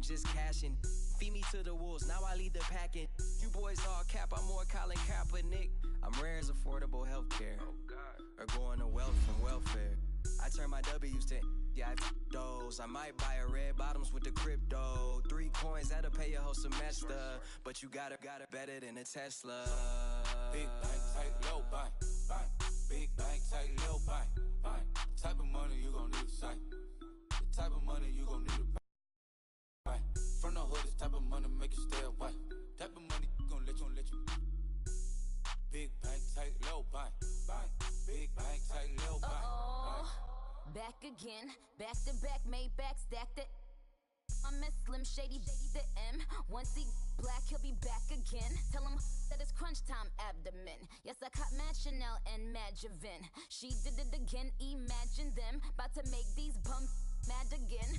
and just cashing. Feed me to the wolves, now I lead the packing. You boys all cap, I'm more Colin Kaepernick. I'm rare as affordable healthcare. Or going to wealth from welfare. I turn my W's to yeah, I those. I might buy a red bottoms with the crypto. 3 coins, that'll pay your whole semester. But you gotta better than a Tesla. Big bank, tight, low bank, bank. Big bank, tight, low bank, bank. Type of money you gon' need a sight. The type of money you gon' need a bank. From the hood, this type of money make you stay away. Type of money gon' let you. Big bank, tight, low bank, bank. Big bank, tight, low bank, bank. Back again, back to back, made back, stacked it. I'm Miss Slim Shady, the M. Once he black, he'll be back again. Tell him that it's crunch time abdomen. Yes, I caught Mad Chanel and Mad Javin. She did it again, imagine them. About to make these bums mad again.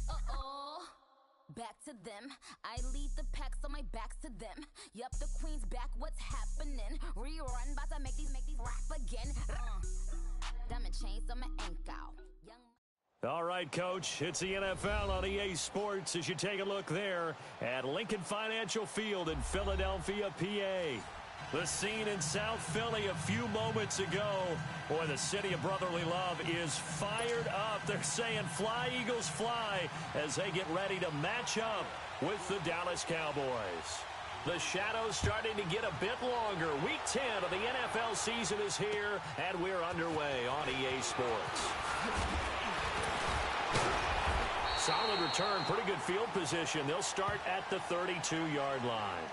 Back to them. I lead the pack, so my back's to them. Yup, the queen's back, what's happening? Rerun, about to make these rap again. Diamond chains on my ankle. All right, Coach, it's the NFL on EA Sports as you take a look there at Lincoln Financial Field in Philadelphia, PA. The scene in South Philly a few moments ago. Boy, the city of brotherly love is fired up. They're saying fly, Eagles, fly as they get ready to match up with the Dallas Cowboys. The shadows starting to get a bit longer. Week 10 of the NFL season is here, and we're underway on EA Sports. Solid return, pretty good field position. They'll start at the 32-yard line.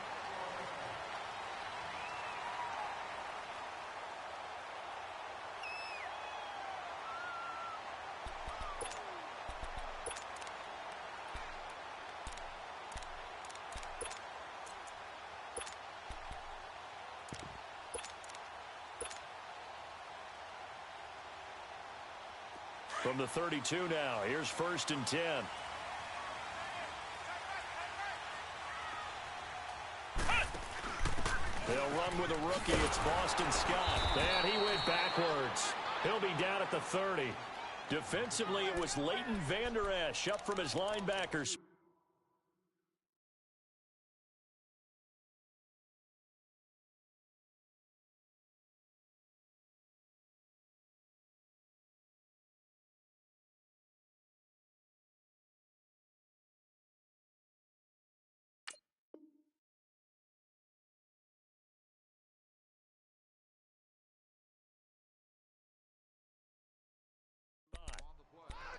From the 32 now, here's 1st and 10. They'll run with a rookie. It's Boston Scott. And he went backwards. He'll be down at the 30. Defensively, it was Leighton Vander Esch up from his linebackers.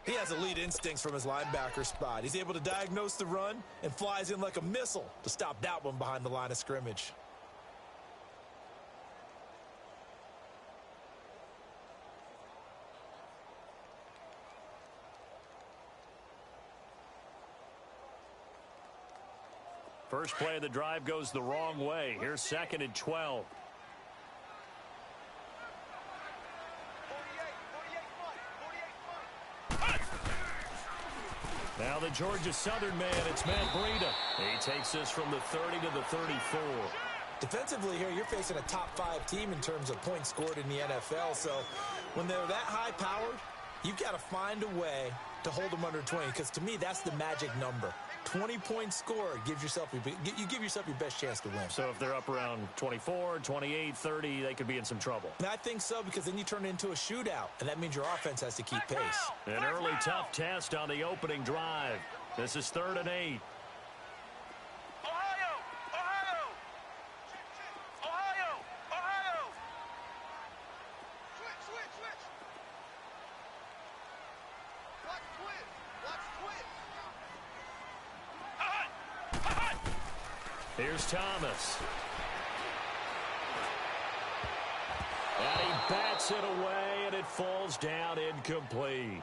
He has elite instincts from his linebacker spot. He's able to diagnose the run and flies in like a missile to stop that one behind the line of scrimmage. First play of the drive goes the wrong way. Here's 2nd and 12. Now the Georgia Southern man, it's Matt Breida. He takes this from the 30 to the 34. Defensively here, you're facing a top 5 team in terms of points scored in the NFL. So when they're that high powered, you've got to find a way to hold them under 20. Because to me, that's the magic number. 20 points scored gives yourself you give yourself your best chance to win. So if they're up around 24, 28, 30, they could be in some trouble. And I think so, because then you turn it into a shootout, and that means your offense has to keep pace. An early tough test on the opening drive. This is 3rd and 8. Here's Thomas. And he bats it away, and it falls down incomplete.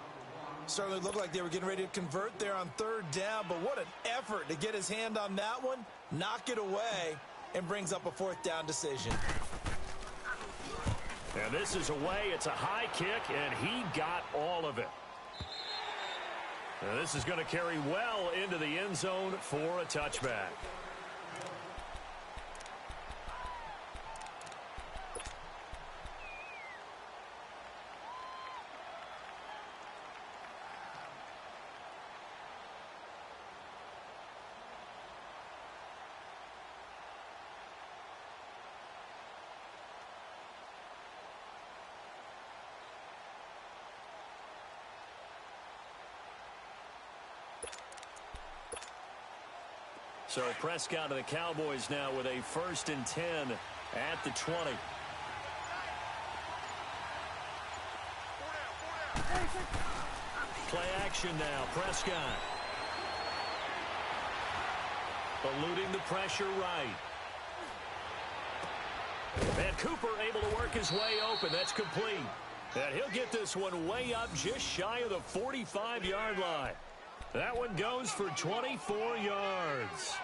Certainly looked like they were getting ready to convert there on 3rd down, but what an effort to get his hand on that one, knock it away, and brings up a 4th down decision. And this is away. It's a high kick, and he got all of it. Now this is going to carry well into the end zone for a touchback. So Prescott and the Cowboys now with a 1st and 10 at the 20. Play action now. Prescott. Eluding the pressure right. And Cooper able to work his way open. That's complete. And he'll get this one way up just shy of the 45-yard line. That one goes for 24 yards.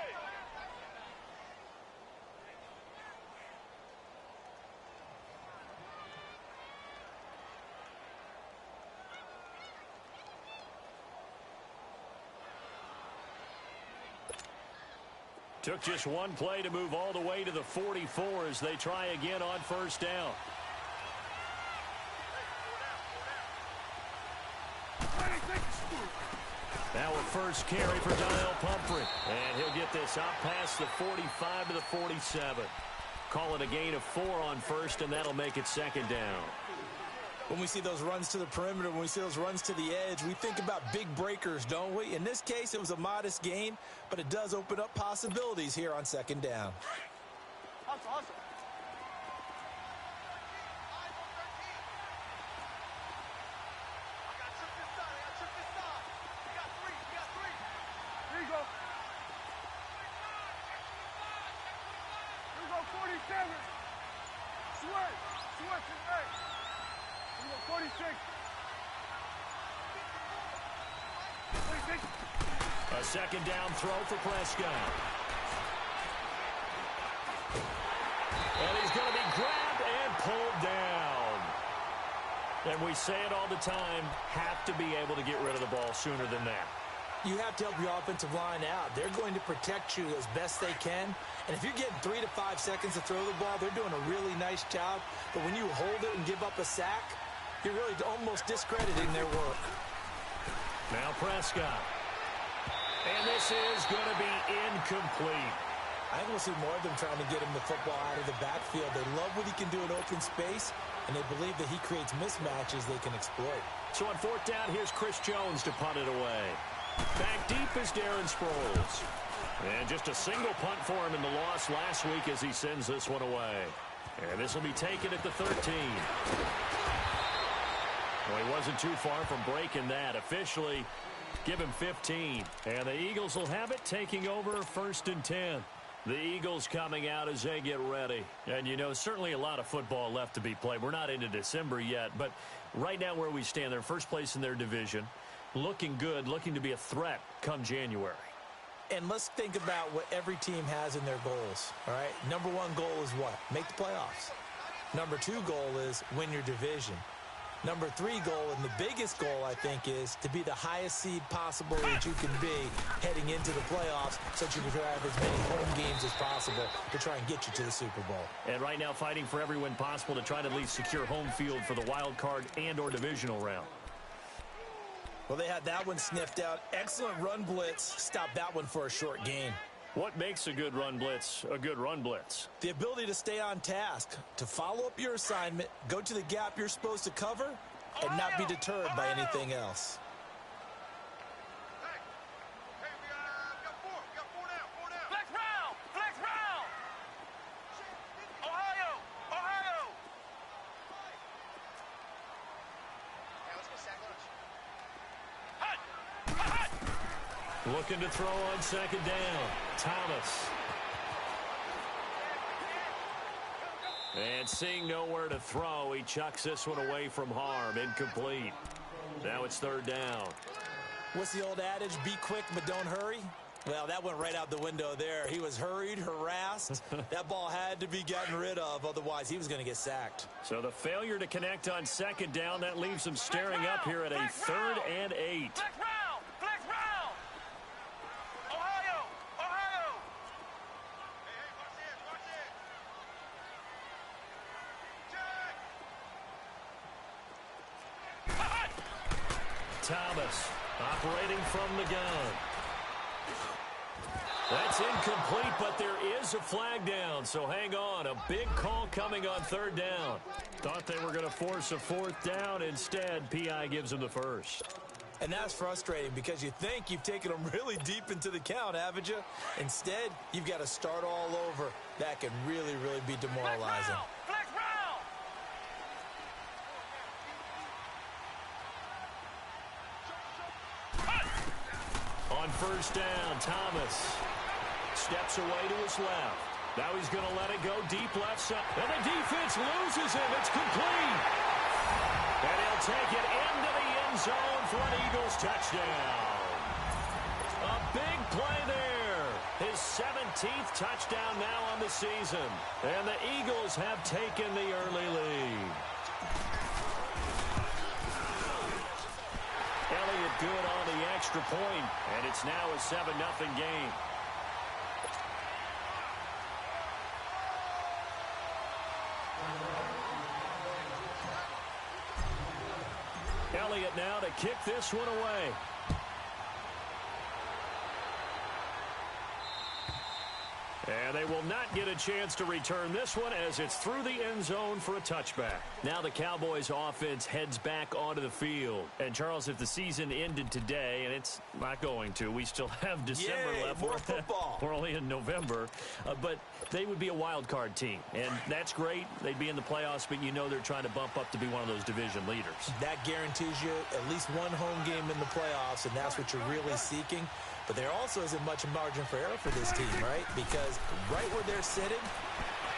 Took just one play to move all the way to the 44 as they try again on 1st down. Now a first carry for Donnell Pumphrey. And he'll get this out past the 45 to the 47. Call it a gain of 4 on 1st, and that'll make it 2nd down. When we see those runs to the perimeter, when we see those runs to the edge, we think about big breakers, don't we? In this case, it was a modest gain, but it does open up possibilities here on 2nd down. Awesome. Here you go. Here we go, 47. Switch is right. 46. A 2nd down throw for Prescott. And he's going to be grabbed and pulled down. And we say it all the time, have to be able to get rid of the ball sooner than that. You have to help your offensive line out. They're going to protect you as best they can. And if you're getting 3 to 5 seconds to throw the ball, they're doing a really nice job. But when you hold it and give up a sack, you're really almost discrediting their work. Now Prescott. And this is going to be incomplete. I think we'll see more of them trying to get him the football out of the backfield. They love what he can do in open space, and they believe that he creates mismatches they can exploit. So on 4th down, here's Chris Jones to punt it away. Back deep is Darren Sproles. And just a single punt for him in the loss last week as he sends this one away. And this will be taken at the 13. Well, he wasn't too far from breaking that. Officially, give him 15. And the Eagles will have it, taking over 1st and 10. The Eagles coming out as they get ready. And, you know, certainly a lot of football left to be played. We're not into December yet, but right now where we stand, they're first place in their division. Looking good, looking to be a threat come January. And let's think about what every team has in their goals, all right? Number 1 goal is what? Make the playoffs. Number 2 goal is win your division. Number 3 goal, and the biggest goal, I think, is to be the highest seed possible that you can be heading into the playoffs so that you can have as many home games as possible to try and get you to the Super Bowl. And right now fighting for every win possible to try to at least secure home field for the wild card and or divisional round. Well, they had that one sniffed out. Excellent run blitz. Stopped that one for a short gain. What makes a good run blitz a good run blitz? The ability to stay on task, to follow up your assignment, go to the gap you're supposed to cover, and not be deterred by anything else. Looking to throw on 2nd down. Thomas. And seeing nowhere to throw, he chucks this one away from harm. Incomplete. Now it's 3rd down. What's the old adage? Be quick, but don't hurry. Well, that went right out the window there. He was hurried, harassed. That ball had to be gotten rid of, otherwise he was going to get sacked. So the failure to connect on 2nd down, that leaves him staring up here at a 3rd and 8. Thomas operating from the gun. That's incomplete, but there is a flag down, so hang on. A big call coming on 3rd down. Thought they were going to force a 4th down. Instead, P.I. gives them the first. And that's frustrating because you think you've taken them really deep into the count, haven't you? Instead, you've got to start all over. That can really, really be demoralizing. Flex round! On first down, Thomas steps away to his left. Now he's going to let it go deep left side. And the defense loses him. It's complete. And he'll take it into the end zone for an Eagles touchdown. A big play there. His 17th touchdown now on the season. And the Eagles have taken the early lead. Elliott good on the extra point, and it's now a 7-0 game. Elliott now to kick this one away. And they will not get a chance to return this one as it's through the end zone for a touchback. Now the Cowboys offense heads back onto the field. And Charles, if the season ended today, and it's not going to, we still have December left. More football. We're only in November. But they would be a wild card team. And that's great. They'd be in the playoffs, but you know they're trying to bump up to be one of those division leaders. That guarantees you at least one home game in the playoffs, and that's what you're really seeking. But there also isn't much margin for error for this team, right? Because right where they're sitting,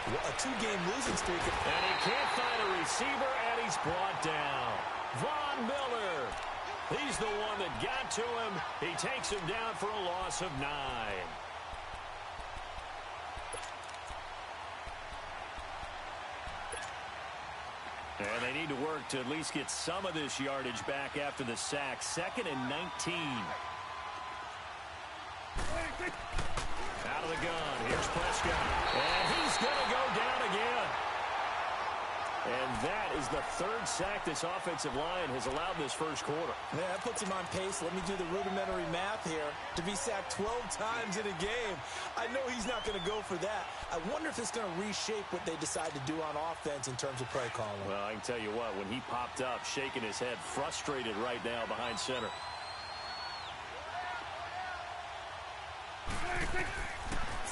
a 2-game losing streak. And he can't find a receiver, and he's brought down. Von Miller. He's the one that got to him. He takes him down for a loss of 9. And they need to work to at least get some of this yardage back after the sack. 2nd and 19. Out of the gun. Here's Prescott. And he's going to go down again. And that is the 3rd sack this offensive line has allowed this first quarter. Yeah, that puts him on pace. Let me do the rudimentary math here. To be sacked 12 times in a game, I know he's not going to go for that. I wonder if it's going to reshape what they decide to do on offense in terms of play calling. Well, I can tell you what, when he popped up, shaking his head, frustrated right now behind center.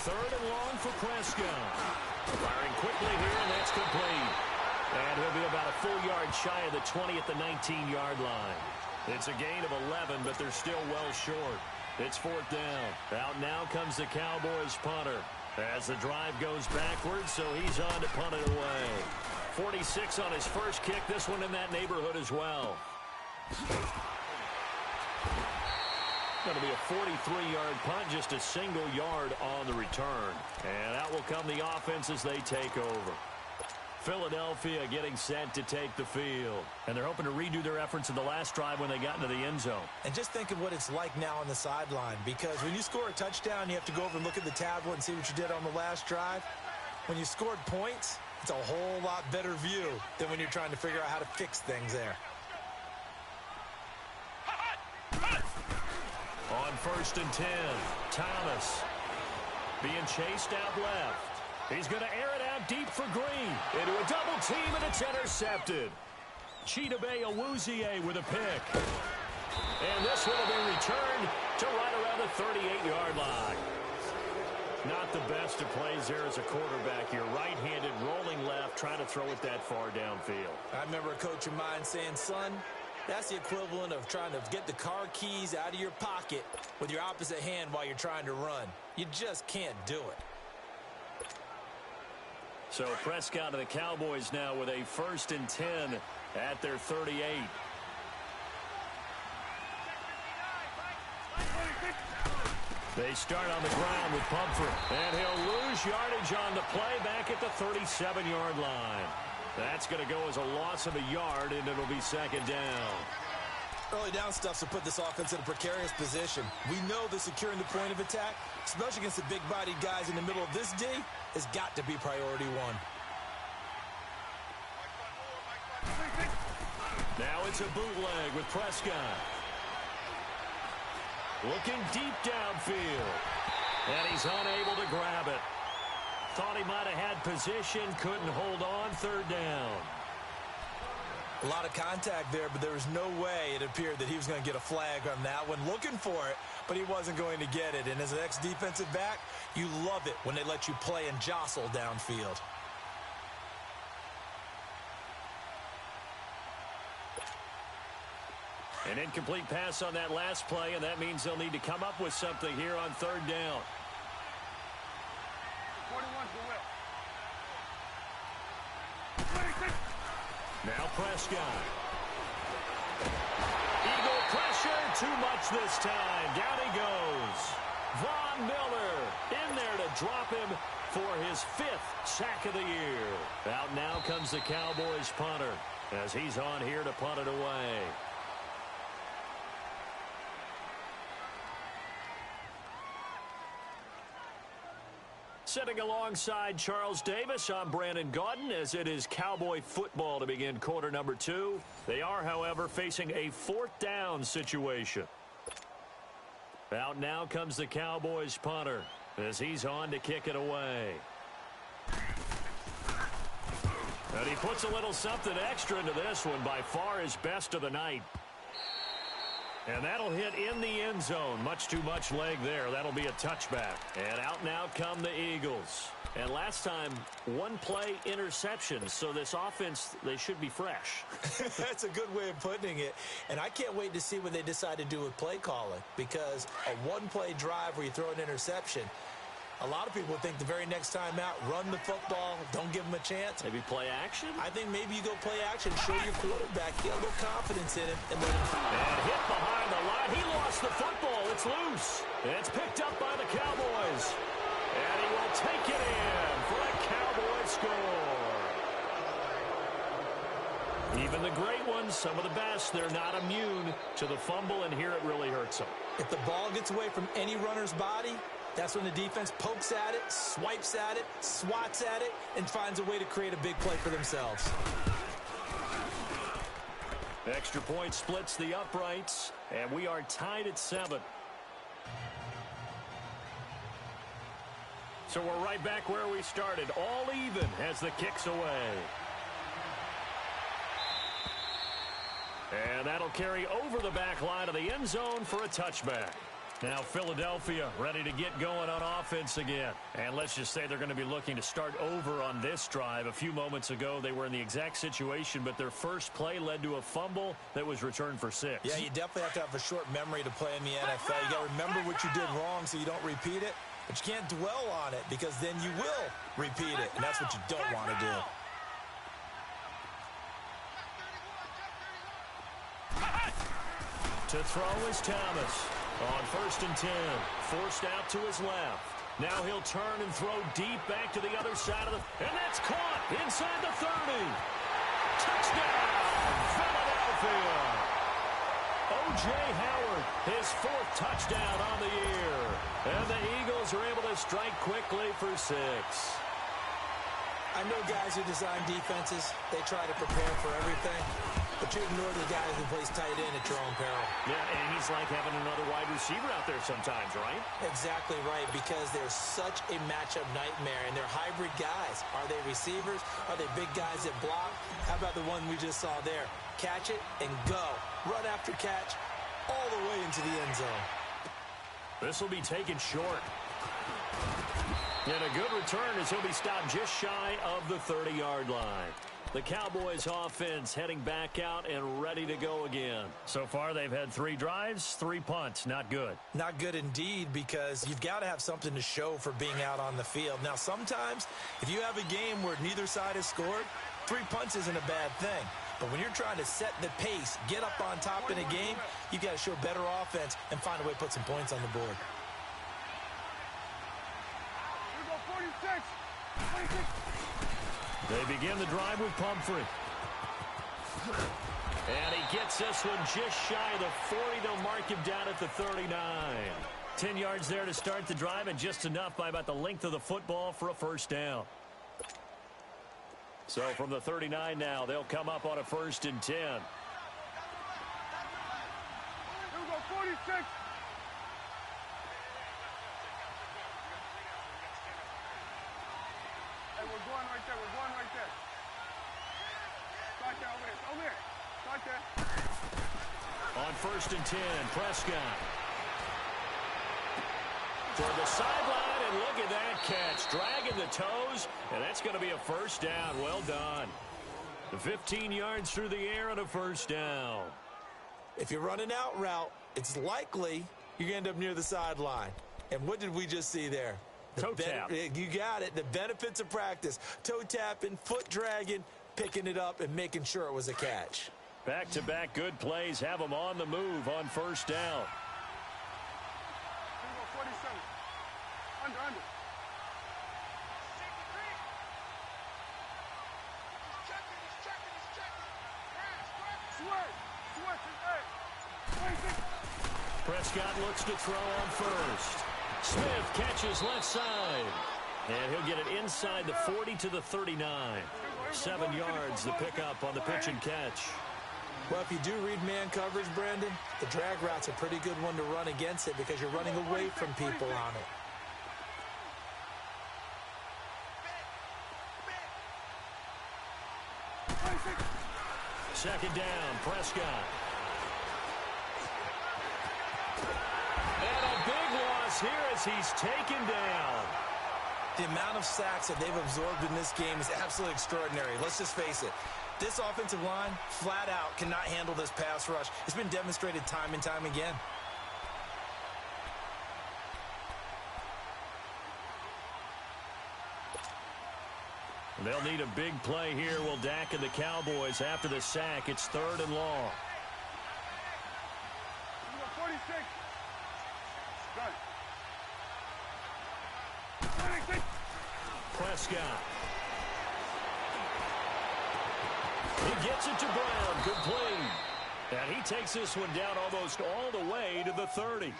3rd and long for Prescott. Firing quickly here, and that's complete. And he'll be about a full yard shy of the 20 at the 19-yard line. It's a gain of 11, but they're still well short. It's 4th down. Out now comes the Cowboys punter. As the drive goes backwards, so he's on to punt it away. 46 on his first kick. This one in that neighborhood as well. Going to be a 43-yard punt, just a single yard on the return. And out will come the offense as they take over. Philadelphia getting set to take the field. And they're hoping to redo their efforts in the last drive when they got into the end zone. And just think of what it's like now on the sideline, because when you score a touchdown, you have to go over and look at the tablet and see what you did on the last drive. When you scored points, it's a whole lot better view than when you're trying to figure out how to fix things there. On 1st and 10, Thomas being chased out left. He's going to air it out deep for Green. Into a double team, and it's intercepted. Chidobe Awuzie with a pick. And this one will be returned to right around the 38-yard line. Not the best of plays there as a quarterback. You're right-handed, rolling left, trying to throw it that far downfield. I remember a coach of mine saying, son, that's the equivalent of trying to get the car keys out of your pocket with your opposite hand while you're trying to run. You just can't do it. So Prescott of the Cowboys now with a 1st and 10 at their 38. They start on the ground with Pumphrey. And he'll lose yardage on the play back at the 37-yard line. That's going to go as a loss of a yard, and it'll be 2nd down. Early down stuff will put this offense in a precarious position. We know that securing the point of attack, especially against the big-bodied guys in the middle of this D, has got to be priority one. Now it's a bootleg with Prescott. Looking deep downfield. And he's unable to grab it. Thought he might have had position, couldn't hold on. 3rd down. A lot of contact there, but there was no way it appeared that he was going to get a flag on that one. Looking for it, but he wasn't going to get it. And as an ex-defensive back, you love it when they let you play and jostle downfield. An incomplete pass on that last play, and that means they'll need to come up with something here on third down. 41's the whip. Now Prescott. Eagle pressure, too much this time. Down he goes. Von Miller in there to drop him for his 5th sack of the year. Out now comes the Cowboys punter as he's on here to punt it away. Sitting alongside Charles Davis, I'm Brandon Gaudin as it is Cowboy football to begin quarter number 2. They are, however, facing a 4th down situation. Out now comes the Cowboys punter as he's on to kick it away. And he puts a little something extra into this one, by far his best of the night. And that'll hit in the end zone. Much too much leg there. That'll be a touchback. And out now come the Eagles. And last time, 1-play interception. So this offense, they should be fresh. That's a good way of putting it. And I can't wait to see what they decide to do with play calling. Because a 1-play drive where you throw an interception, a lot of people think the very next time out, run the football, don't give them a chance. Maybe play action? I think maybe you go play action, show your quarterback, get a little confidence in him, and let him. And hit behind the line. He lost the football. It's loose. It's picked up by the Cowboys. And he will take it in for a Cowboy score. Even the great ones, some of the best, they're not immune to the fumble, and here it really hurts them. If the ball gets away from any runner's body, that's when the defense pokes at it, swipes at it, swats at it, and finds a way to create a big play for themselves. Extra point splits the uprights, and we are tied at 7. So we're right back where we started, all even as the kick's away. And that'll carry over the back line of the end zone for a touchback. Now Philadelphia ready to get going on offense again. And let's just say they're going to be looking to start over on this drive. A few moments ago, they were in the exact situation, but their first play led to a fumble that was returned for 6. Yeah, you definitely have to have a short memory to play in the NFL. You got to remember what you did wrong so you don't repeat it. But you can't dwell on it because then you will repeat it. And that's what you don't want to do. To throw is Thomas. On 1st and 10, forced out to his left. Now he'll turn and throw deep back to the other side of the... And that's caught inside the 30. Touchdown, Philadelphia. O.J. Howard, his 4th touchdown on the year. And the Eagles are able to strike quickly for 6. I know guys who design defenses, they try to prepare for everything. But you ignore the guy who plays tight end at your own peril. Yeah, and he's like having another wide receiver out there sometimes, right? Exactly right, because they're such a matchup nightmare, and they're hybrid guys. Are they receivers? Are they big guys that block? How about the one we just saw there? Catch it and go. Run after catch all the way into the end zone. This will be taken short. And a good return as he'll be stopped just shy of the 30-yard line. The Cowboys offense heading back out and ready to go again. So far, they've had 3 drives, 3 punts. Not good. Not good indeed, because you've got to have something to show for being out on the field. Now, sometimes, if you have a game where neither side has scored, 3 punts isn't a bad thing. But when you're trying to set the pace, get up on top in a game, you've got to show better offense and find a way to put some points on the board. Here we go, 46. 46. They begin the drive with Pumphrey. And he gets this one just shy of the 40. They'll mark him down at the 39. 10 yards there to start the drive, and just enough by about the length of the football for a 1st down. So from the 39 now, they'll come up on a 1st and 10. Here we go, 46. Hey, we're going right there. We're going right there. Try Start there, over there. Over there. Start there. On 1st and 10, Prescott. Toward the sideline, and look at that catch. Dragging the toes, and that's going to be a first down. Well done. 15 yards through the air and a first down. If you're running out route, it's likely you're going to end up near the sideline. And what did we just see there? Toe tap. You got it. The benefits of practice. Toe tapping, foot dragging, picking it up, and making sure it was a catch. Back-to-back good plays have them on the move on first down. 47. Under. Prescott looks to throw on first. Smith catches left side. And he'll get it inside the 40 to the 39. 7 yards the pickup on the pitch and catch. Well, if you do read man coverage, Brandon, the drag route's a pretty good one to run against it because you're running away from people on it. Second down, Prescott. And a big loss here as he's taken down. The amount of sacks that they've absorbed in this game is absolutely extraordinary. Let's just face it. This offensive line, flat out, cannot handle this pass rush. It's been demonstrated time and time again. They'll need a big play here. Will Dak and the Cowboys after the sack. It's 3rd and long. 46. Done. Prescott. He gets it to Brown. Good play. And he takes this one down almost all the way to the 30.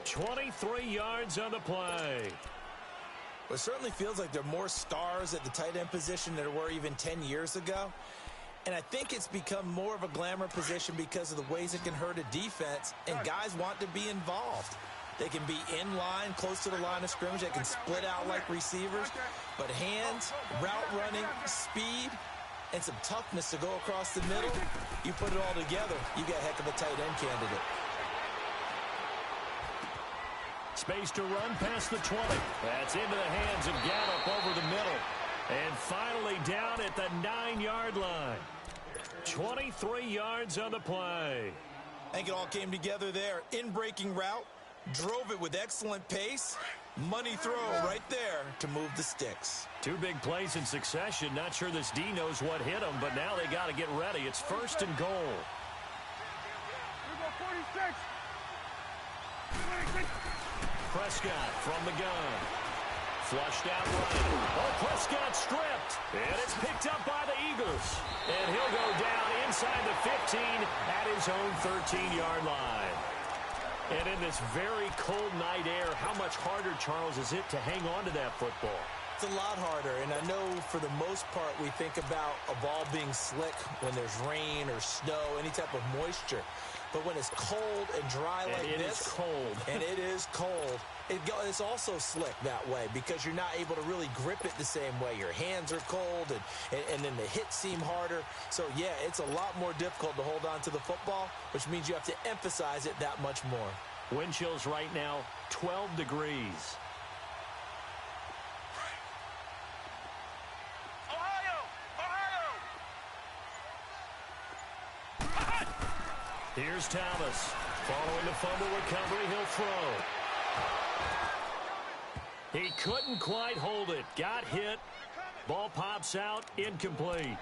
23 yards on the play. Well, it certainly feels like there are more stars at the tight end position than there were even 10 years ago. And I think it's become more of a glamour position because of the ways it can hurt a defense, and guys want to be involved. They can be in line, close to the line of scrimmage. They can split out like receivers. But hands, route running, speed, and some toughness to go across the middle, you put it all together, you got a heck of a tight end candidate. Space to run past the 20. That's into the hands of Gallup over the middle. And finally down at the 9-yard line. 23 yards on the play. I think it all came together there. In-breaking route, drove it with excellent pace. Money throw right there to move the sticks. 2 big plays in succession. Not sure this D knows what hit him, but now they got to get ready. It's 1st and goal. Here we go, 46. Prescott from the gun. Flushed out right. Oh, Prescott stripped. And it's picked up by the Eagles. And he'll go down inside the 15 at his own 13-yard line. And in this very cold night air, how much harder, Charles, is it to hang on to that football? It's a lot harder, and I know for the most part we think about a ball being slick when there's rain or snow, any type of moisture. But when it's cold and dry like this, it is cold. And it is cold, it's also slick that way because you're not able to really grip it the same way. Your hands are cold, and then the hits seem harder. So, yeah, it's a lot more difficult to hold on to the football, which means you have to emphasize it that much more. Wind chills right now, 12 degrees. Here's Thomas. Following the fumble recovery, he'll throw. He couldn't quite hold it. Got hit. Ball pops out. Incomplete.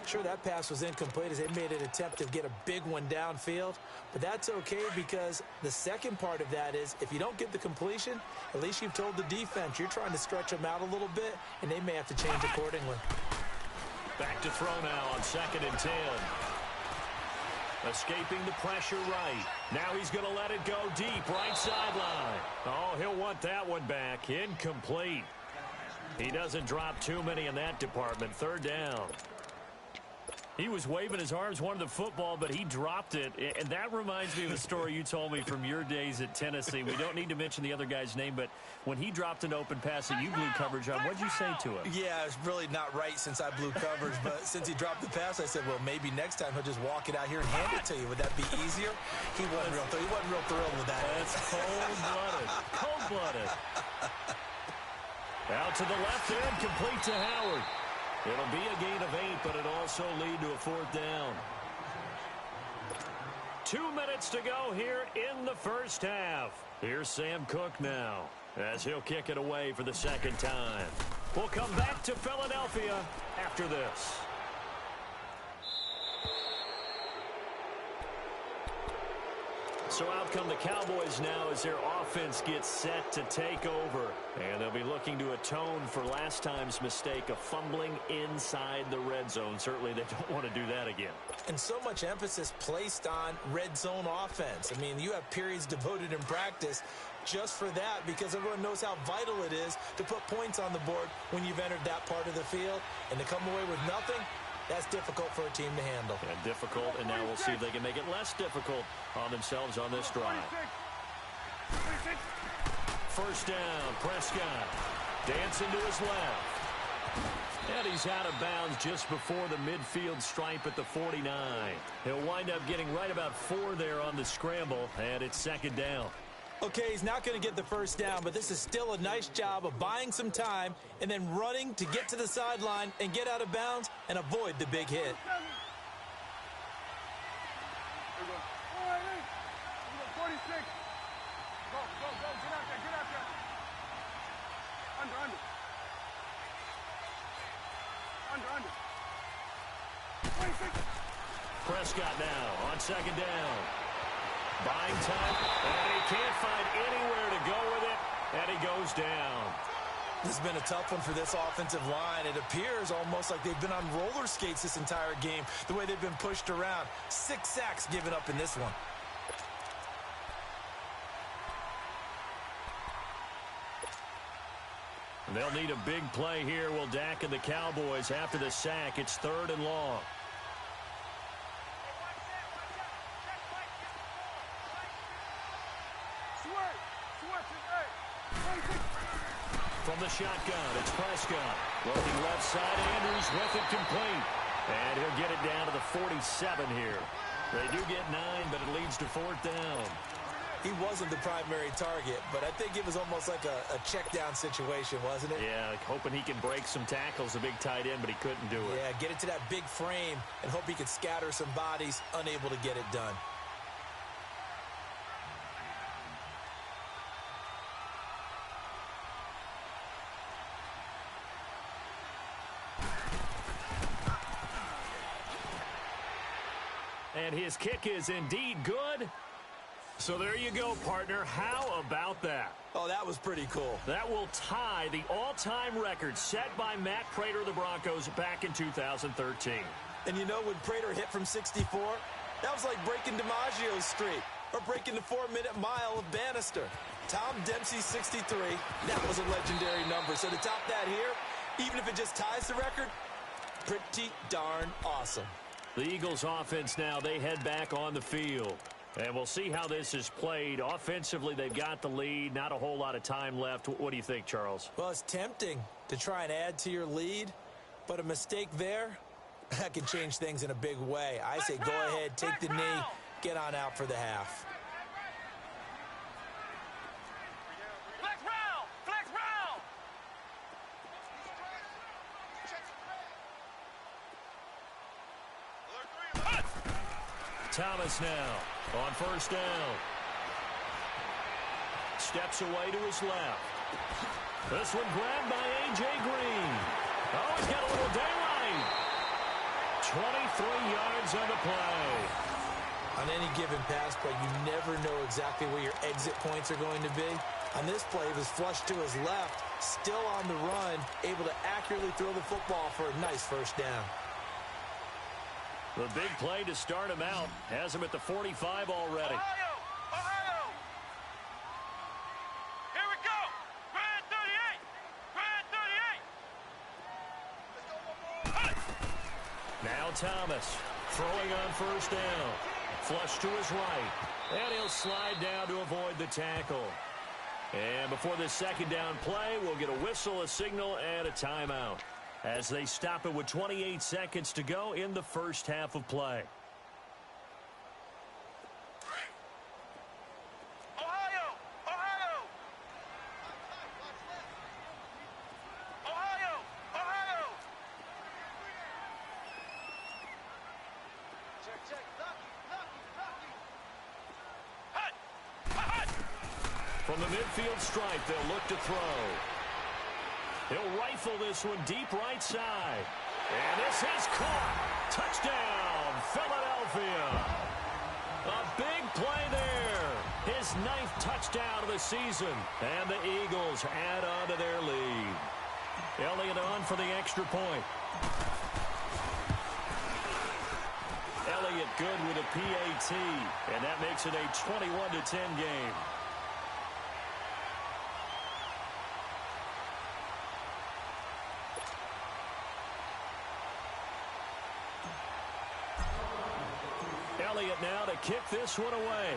Sure, that pass was incomplete as they made an attempt to get a big one downfield. But that's okay because the second part of that is if you don't get the completion, at least you've told the defense you're trying to stretch them out a little bit, and they may have to change accordingly. Back to throw now on 2nd and 10. Escaping the pressure right. Now he's going to let it go deep, right sideline. Oh, he'll want that one back. Incomplete. He doesn't drop too many in that department. 3rd down. He was waving his arms, wanted the football, but he dropped it. And that reminds me of a story you told me from your days at Tennessee. We don't need to mention the other guy's name, but when he dropped an open pass that you blew coverage on, what did you say to him? Yeah, it's really not right since I blew coverage, but since he dropped the pass, I said, well, maybe next time he'll just walk it out here and hand it to you. Would that be easier? He wasn't real thrilled with that. That's cold-blooded. Cold-blooded. Out to the left end, complete to Howard. It'll be a gain of 8, but it'll also lead to a 4th down. 2 minutes to go here in the first half. Here's Sam Cook now as he'll kick it away for the second time. We'll come back to Philadelphia after this. So out come the Cowboys now as their offense gets set to take over. And they'll be looking to atone for last time's mistake of fumbling inside the red zone. Certainly they don't want to do that again. And so much emphasis placed on red zone offense. I mean, you have periods devoted in practice just for that because everyone knows how vital it is to put points on the board when you've entered that part of the field. And to come away with nothing, that's difficult for a team to handle. And difficult, and now we'll see if they can make it less difficult on themselves on this drive. First down, Prescott. Dancing to his left. And he's out of bounds just before the midfield stripe at the 49. He'll wind up getting right about 4 there on the scramble, and it's second down. Okay, he's not going to get the first down, but this is still a nice job of buying some time and then running to get to the sideline and get out of bounds and avoid the big hit. There we go. 46. Go, get out there. Under. 26. Prescott now on second down. Buying time, and he can't find anywhere to go with it, and he goes down. This has been a tough one for this offensive line. It appears almost like they've been on roller skates this entire game, the way they've been pushed around. 6 sacks given up in this one. They'll need a big play here. Will Dak and the Cowboys after the sack. It's 3rd and long. From the shotgun, it's Prescott. Working left side, Andrews with it complete. And he'll get it down to the 47 here. They do get 9, but it leads to 4th down. He wasn't the primary target, but I think it was almost like a check down situation, wasn't it? Yeah, like hoping he can break some tackles, a big tight end, but he couldn't do it. Yeah, get it to that big frame and hope he could scatter some bodies, unable to get it done. And his kick is indeed good. So there you go, partner. How about that? Oh, that was pretty cool. That will tie the all-time record set by Matt Prater of the Broncos back in 2013. And you know, when Prater hit from 64, that was like breaking DiMaggio's streak or breaking the 4-minute mile of Bannister. Tom Dempsey's 63, that was a legendary number. So to top that here, even if it just ties the record, pretty darn awesome. The Eagles offense now, they head back on the field. And we'll see how this is played. Offensively, they've got the lead. Not a whole lot of time left. What do you think, Charles? Well, it's tempting to try and add to your lead, but a mistake there, that can change things in a big way. I say go ahead, take the knee, get on out for the half. Thomas now on first down. Steps away to his left. This one grabbed by A.J. Green. Oh, he's got a little daylight. 23 yards on the play. On any given pass play, you never know exactly where your exit points are going to be. On this play, it was flushed to his left, still on the run, able to accurately throw the football for a nice first down. The big play to start him out has him at the 45 already. Ohio! Here we go! Grand 38! Grand 38! Now Thomas throwing on first down. Flush to his right. And he'll slide down to avoid the tackle. And before this second down play, we'll get a whistle, a signal, and a timeout as they stop it with 28 seconds to go in the first half of play. From the midfield stripe, they'll look to throw. He'll rifle this one deep right side. And this is caught. Touchdown, Philadelphia. A big play there. His 9th touchdown of the season. And the Eagles add on to their lead. Elliott on for the extra point. Elliott good with a PAT. And that makes it a 21-10 game. Elliott now to kick this one away.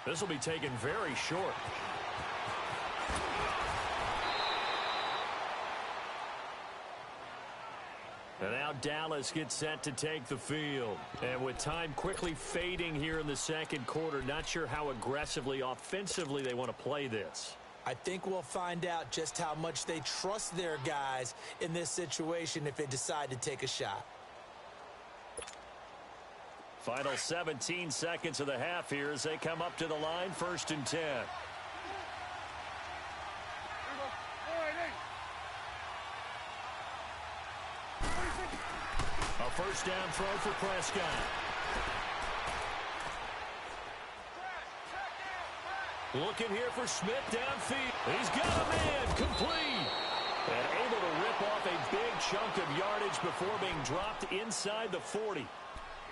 This will be taken very short. And now Dallas gets set to take the field. And with time quickly fading here in the second quarter, not sure how aggressively, offensively they want to play this. I think we'll find out just how much they trust their guys in this situation if they decide to take a shot. Final 17 seconds of the half here as they come up to the line, 1st and 10. A first down throw for Prescott. Looking here for Smith downfield. He's got a man complete. And able to rip off a big chunk of yardage before being dropped inside the 40.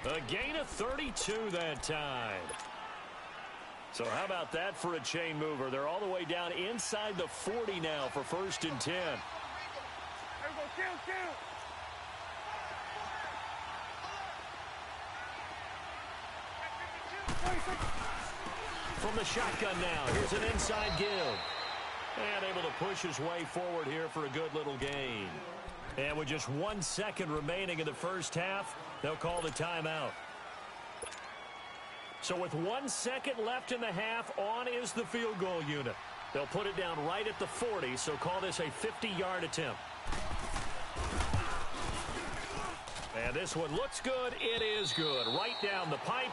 A gain of 32 that time. So how about that for a chain mover? They're all the way down inside the 40 now for 1st and 10. From the shotgun now, here's an inside give. And able to push his way forward here for a good little gain. And with just 1 second remaining in the first half, they'll call the timeout. So with 1 second left in the half, on is the field goal unit. They'll put it down right at the 40, so call this a 50-yard attempt. And this one looks good. It is good. Right down the pipe.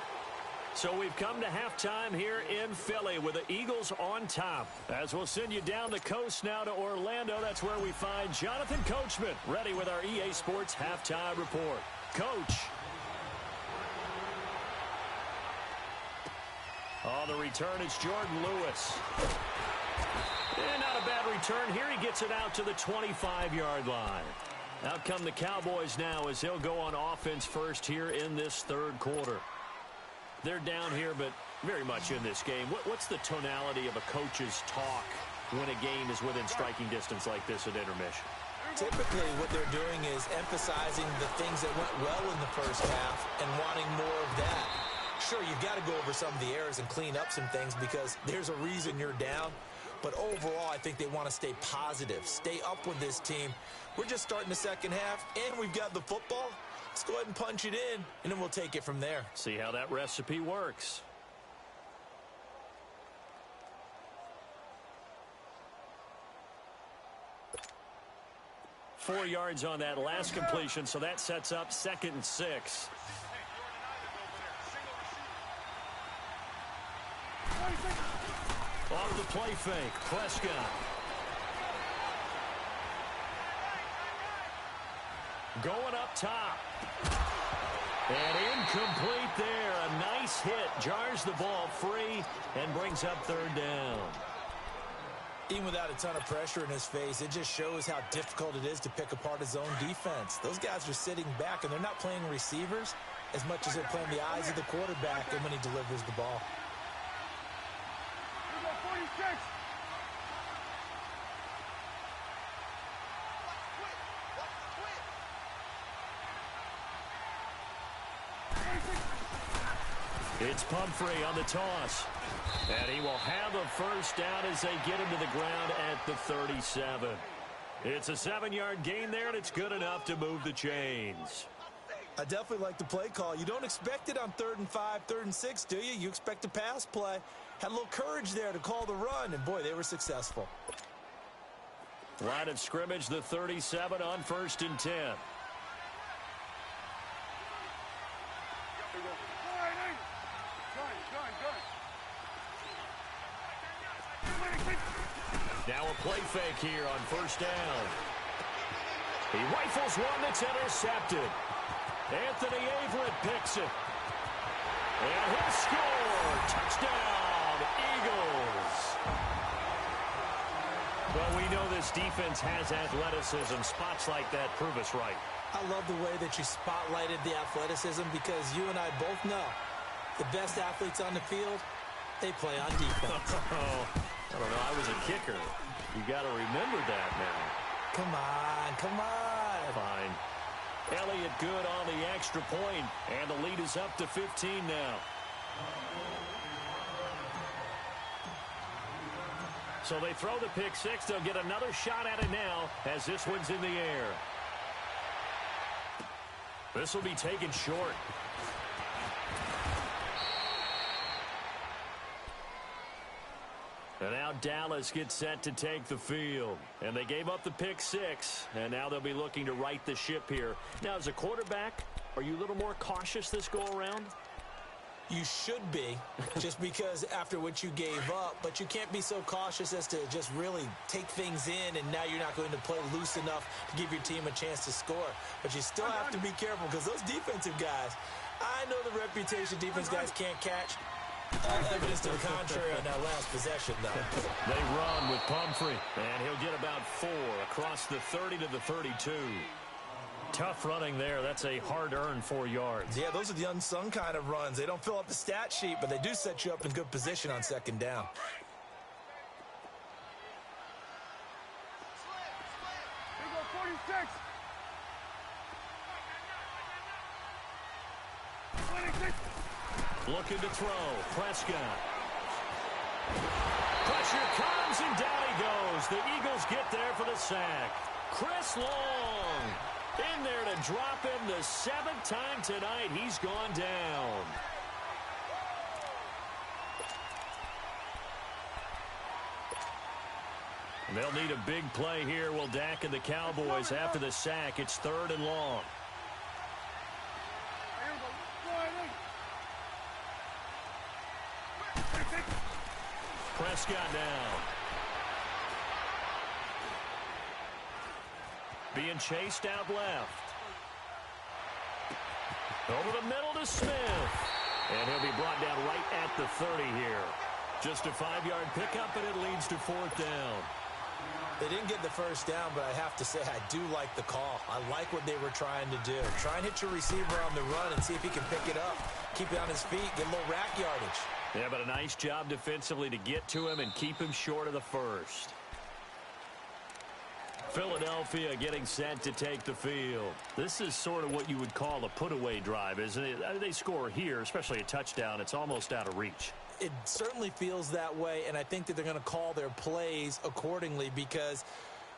So we've come to halftime here in Philly with the Eagles on top. As we'll send you down the coast now to Orlando, that's where we find Jonathan Coachman ready with our EA Sports halftime report. Coach. On the return, it's Jordan Lewis. And not a bad return here. He gets it out to the 25-yard line. Out come the Cowboys now as they'll go on offense first here in this third quarter. They're down here, but very much in this game. What's the tonality of a coach's talk when a game is within striking distance like this at intermission? Typically, what they're doing is emphasizing the things that went well in the first half and wanting more of that. Sure, you've got to go over some of the errors and clean up some things because there's a reason you're down. But overall, I think they want to stay positive, stay up with this team. We're just starting the second half, and we've got the football. Let's go ahead and punch it in, and then we'll take it from there. See how that recipe works. Four yards on that last completion, so that sets up 2nd and 6. Off the play fake, Prescott. Going up top. And incomplete there. A nice hit. Jars the ball free and brings up 3rd down. Even without a ton of pressure in his face, it just shows how difficult it is to pick apart his own defense. Those guys are sitting back, and they're not playing receivers as much as they're playing the eyes of the quarterback and when he delivers the ball. It's Pumphrey on the toss. And he will have a first down as they get him to the ground at the 37. It's a 7-yard gain there, and it's good enough to move the chains. I definitely like the play call. You don't expect it on 3rd and 5, 3rd and 6, do you? You expect a pass play. Had a little courage there to call the run, and boy, they were successful. Line of scrimmage, the 37 on 1st and 10. Now a play fake here on 1st down. He rifles one that's intercepted. Anthony Averett picks it. And he'll score. Touchdown, Eagles. Well, we know this defense has athleticism. Spots like that prove us right. I love the way that you spotlighted the athleticism because you and I both know the best athletes on the field, they play on defense. I don't know. I was a kicker. You got to remember that now. Come on, come on. Fine. Elliott good on the extra point, and the lead is up to 15 now. So they throw the pick six. They'll get another shot at it now as this one's in the air. This will be taken short. And now Dallas gets set to take the field. And they gave up the pick six, and now they'll be looking to right the ship here. Now, as a quarterback, are you a little more cautious this go-around? You should be, just because after what you gave up, but you can't be so cautious as to just really take things in, and now you're not going to play loose enough to give your team a chance to score. But you still have to be careful because those defensive guys, I know the reputation defense guys can't catch. Evidence to the contrary on that last possession, though. They run with Pumphrey, and he'll get about 4 across the 30 to the 32. Tough running there. That's a hard-earned 4 yards. Yeah, those are the unsung kind of runs. They don't fill up the stat sheet, but they do set you up in good position on 2nd down. Here go 46. 26. Looking to throw. Prescott. Pressure comes, and down he goes. The Eagles get there for the sack. Chris Long in there to drop him the 7th time tonight. He's gone down. And they'll need a big play here. Will Dak and the Cowboys after the sack. It's 3rd and long. Prescott now. Being chased out left. Over the middle to Smith. And he'll be brought down right at the 30 here. Just a 5-yard pickup, and it leads to 4th down. They didn't get the first down, but I have to say I do like the call. I like what they were trying to do. Try and hit your receiver on the run and see if he can pick it up. Keep it on his feet, get a little rack yardage. Yeah, but a nice job defensively to get to him and keep him short of the first. Philadelphia getting set to take the field. This is sort of what you would call a put-away drive, isn't it? They score here, especially a touchdown. It's almost out of reach. It certainly feels that way, and I think that they're going to call their plays accordingly because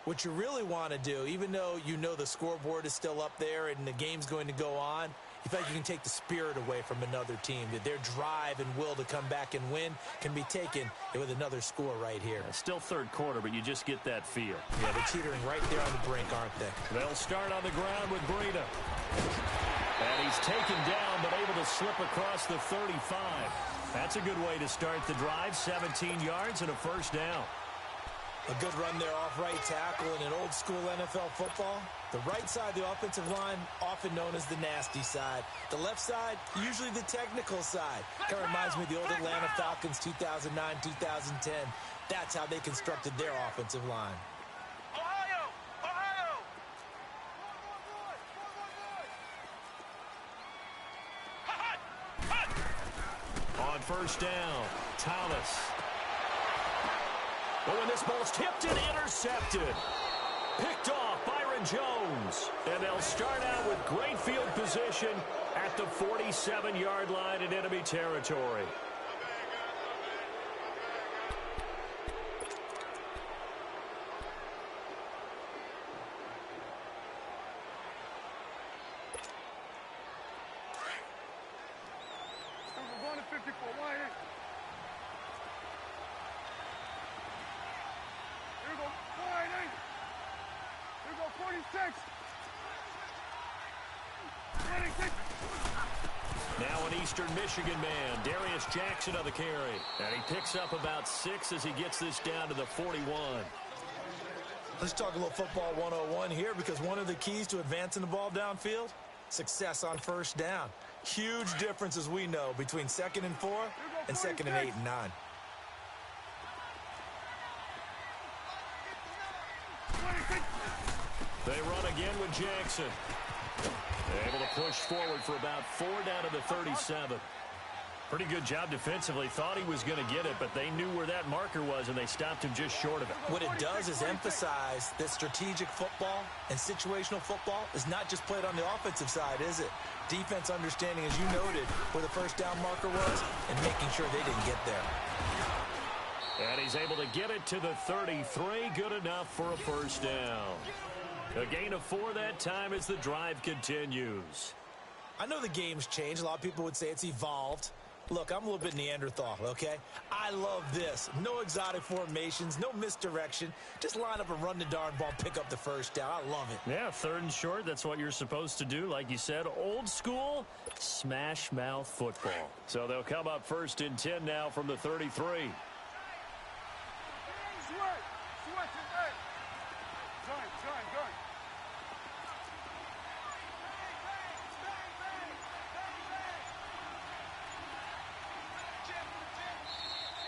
what you really want to do, even though you know the scoreboard is still up there and the game's going to go on, you feel like you can take the spirit away from another team, that their drive and will to come back and win can be taken with another score right here. Still 3rd quarter, but you just get that feel. Yeah, they're teetering right there on the brink, aren't they? They'll start on the ground with Breida. And he's taken down, but able to slip across the 35. That's a good way to start the drive. 17 yards and a 1st down. A good run there off right tackle in an old-school NFL football. The right side of the offensive line, often known as the nasty side. The left side, usually the technical side. Kind of reminds me of the old Atlanta Falcons 2009, 2010. That's how they constructed their offensive line. Ohio! Ohio! On 1st down, Thomas. Oh, and this ball's tipped and intercepted. Picked off Byron Jones. And they'll start out with great field position at the 47-yard line in enemy territory. We're going to 54. Wide eight. Here we go. Wide eight. Here we go. 46. 26. Now an Eastern Michigan man, Darius Jackson on the carry. And he picks up about 6 as he gets this down to the 41. Let's talk a little football 101 here, because one of the keys to advancing the ball downfield, success on first down. Huge difference, as we know, between 2nd and 4 and 2nd and 8 and 9. They run again with Jackson. Able to push forward for about 4 down to the 37. Pretty good job defensively. Thought he was going to get it, but they knew where that marker was, and they stopped him just short of it. What it does is emphasize that strategic football and situational football is not just played on the offensive side, is it? Defense understanding, as you noted, where the first down marker was and making sure they didn't get there. And he's able to get it to the 33. Good enough for a first down. A gain of 4 that time as the drive continues. I know the game's changed. A lot of people would say it's evolved. Look, I'm a little bit Neanderthal, okay? I love this. No exotic formations, no misdirection. Just line up and run the darn ball, pick up the first down. I love it. Yeah, 3rd and short, that's what you're supposed to do. Like you said, old school, smash mouth football. So they'll come up 1st and 10 now from the 33.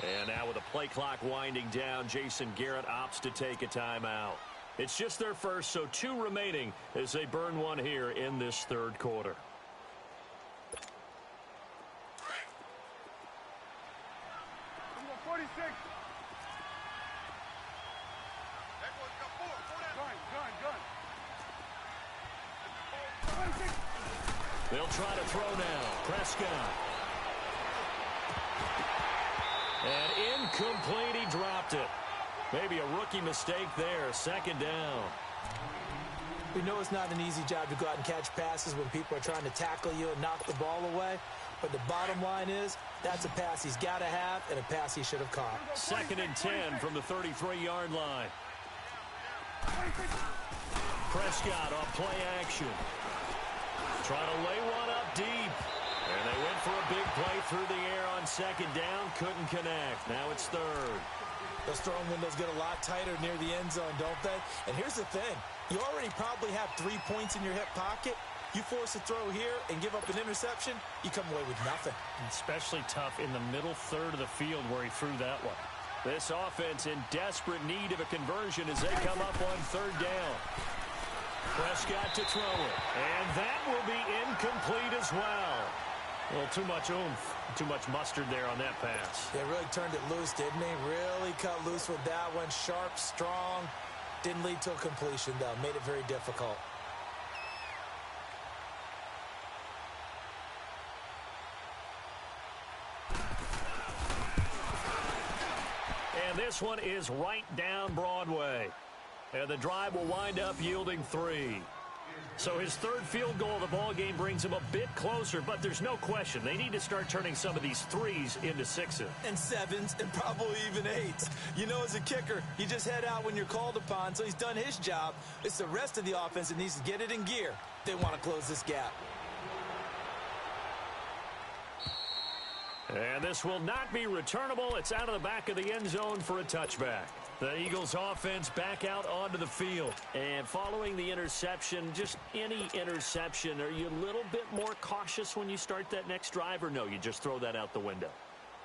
And now with the play clock winding down, Jason Garrett opts to take a timeout. It's just their first, so 2 remaining as they burn one here in this 3rd quarter. Number 46. They'll try to throw now. Prescott. And incomplete, he dropped it. Maybe a rookie mistake there. 2nd down. We know it's not an easy job to go out and catch passes when people are trying to tackle you and knock the ball away. But the bottom line is, that's a pass he's got to have and a pass he should have caught. 2nd and 10 from the 33-yard line. Prescott on play action. Trying to lay one up deep. And they went for a big play through the air on 2nd down. Couldn't connect. Now it's 3rd. Those throwing windows get a lot tighter near the end zone, don't they? And here's the thing. You already probably have 3 points in your hip pocket. You force a throw here and give up an interception, you come away with nothing. Especially tough in the middle 3rd of the field where he threw that one. This offense in desperate need of a conversion as they come up on 3rd down. Prescott to throw it. And that will be incomplete as well. A little too much oomph, too much mustard there on that pass. They really turned it loose, didn't they? Really cut loose with that one. Sharp, strong. Didn't lead to a completion, though. Made it very difficult. And this one is right down Broadway. And the drive will wind up yielding 3. So his 3rd field goal of the ball game brings him a bit closer, but there's no question they need to start turning some of these 3s into 6s. And 7s, and probably even 8s. You know, as a kicker, you just head out when you're called upon, so he's done his job. It's the rest of the offense that needs to get it in gear. They want to close this gap. And this will not be returnable. It's out of the back of the end zone for a touchback. The Eagles offense back out onto the field. And following the interception, just any interception, are you a little bit more cautious when you start that next drive, or no, you just throw that out the window?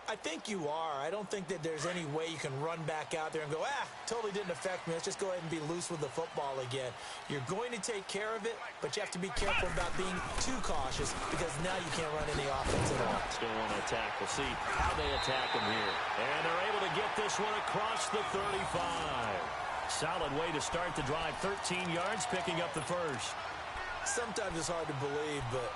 I think you are. I don't think that there's any way you can run back out there and go, totally didn't affect me. Let's just go ahead and be loose with the football again. You're going to take care of it, but you have to be careful about being too cautious because now you can't run any offense at all. Still want to attack. We'll see how they attack him here. And they're able to get this one across the 35. Solid way to start the drive. 13 yards, picking up the first. Sometimes it's hard to believe, but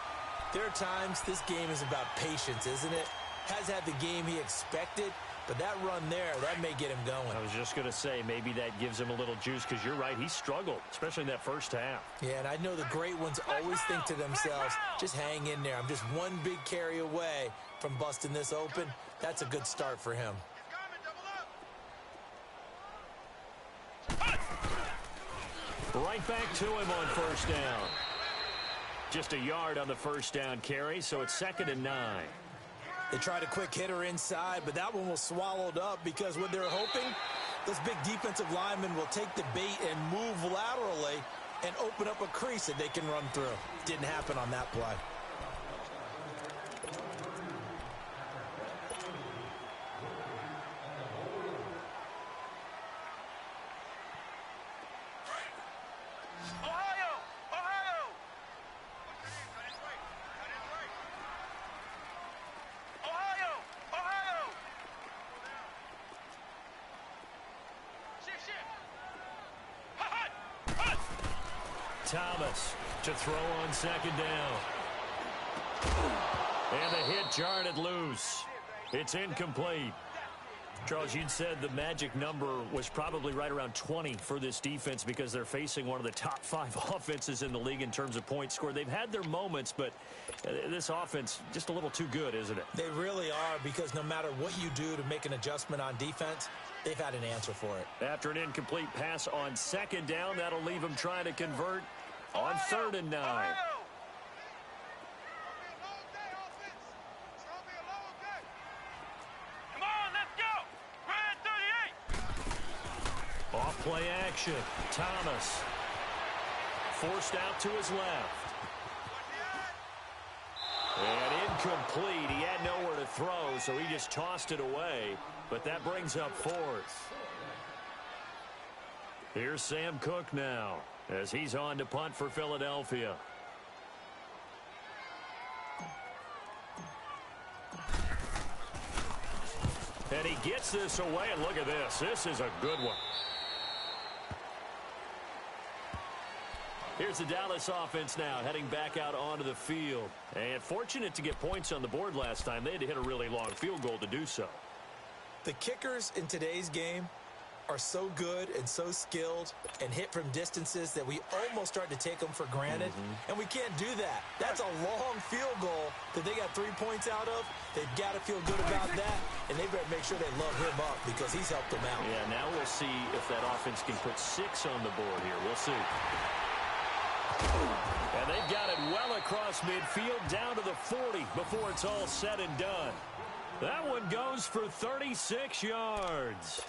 There are times this game is about patience, isn't it? Has had the game he expected, but that run there, that may get him going. I was just going to say, maybe that gives him a little juice because you're right, he struggled, especially in that first half. Yeah, and I know the great ones always think to themselves, just hang in there. I'm just one big carry away from busting this open. That's a good start for him. Right back to him on first down. Just a yard on the first down carry, so it's 2nd and 9. They tried a quick hitter inside, but that one was swallowed up because what they're hoping, those big defensive linemen will take the bait and move laterally and open up a crease that they can run through. Didn't happen on that play. Thomas to throw on 2nd down. And the hit jarred it loose. It's incomplete. Charles, you'd said the magic number was probably right around 20 for this defense because they're facing one of the top 5 offenses in the league in terms of points scored. They've had their moments, but this offense just a little too good, isn't it? They really are, because no matter what you do to make an adjustment on defense, they've had an answer for it. After an incomplete pass on 2nd down, that'll leave them trying to convert on 3rd and 9. Off play action. Thomas forced out to his left. And incomplete. He had nowhere to throw, so he just tossed it away. But that brings up 4th. Here's Sam Cook now as he's on to punt for Philadelphia. And he gets this away, and look at this. This is a good one. Here's the Dallas offense now heading back out onto the field. And fortunate to get points on the board last time. They had to hit a really long field goal to do so. The kickers in today's game are so good and so skilled and hit from distances that we almost start to take them for granted. And we can't do that. That's a long field goal that they got 3 points out of. They've got to feel good about that, and they better make sure they love him up because he's helped them out. Yeah, now we'll see if that offense can put 6 on the board here. We'll see. And they've got it well across midfield down to the 40 before it's all said and done. That one goes for 36 yards.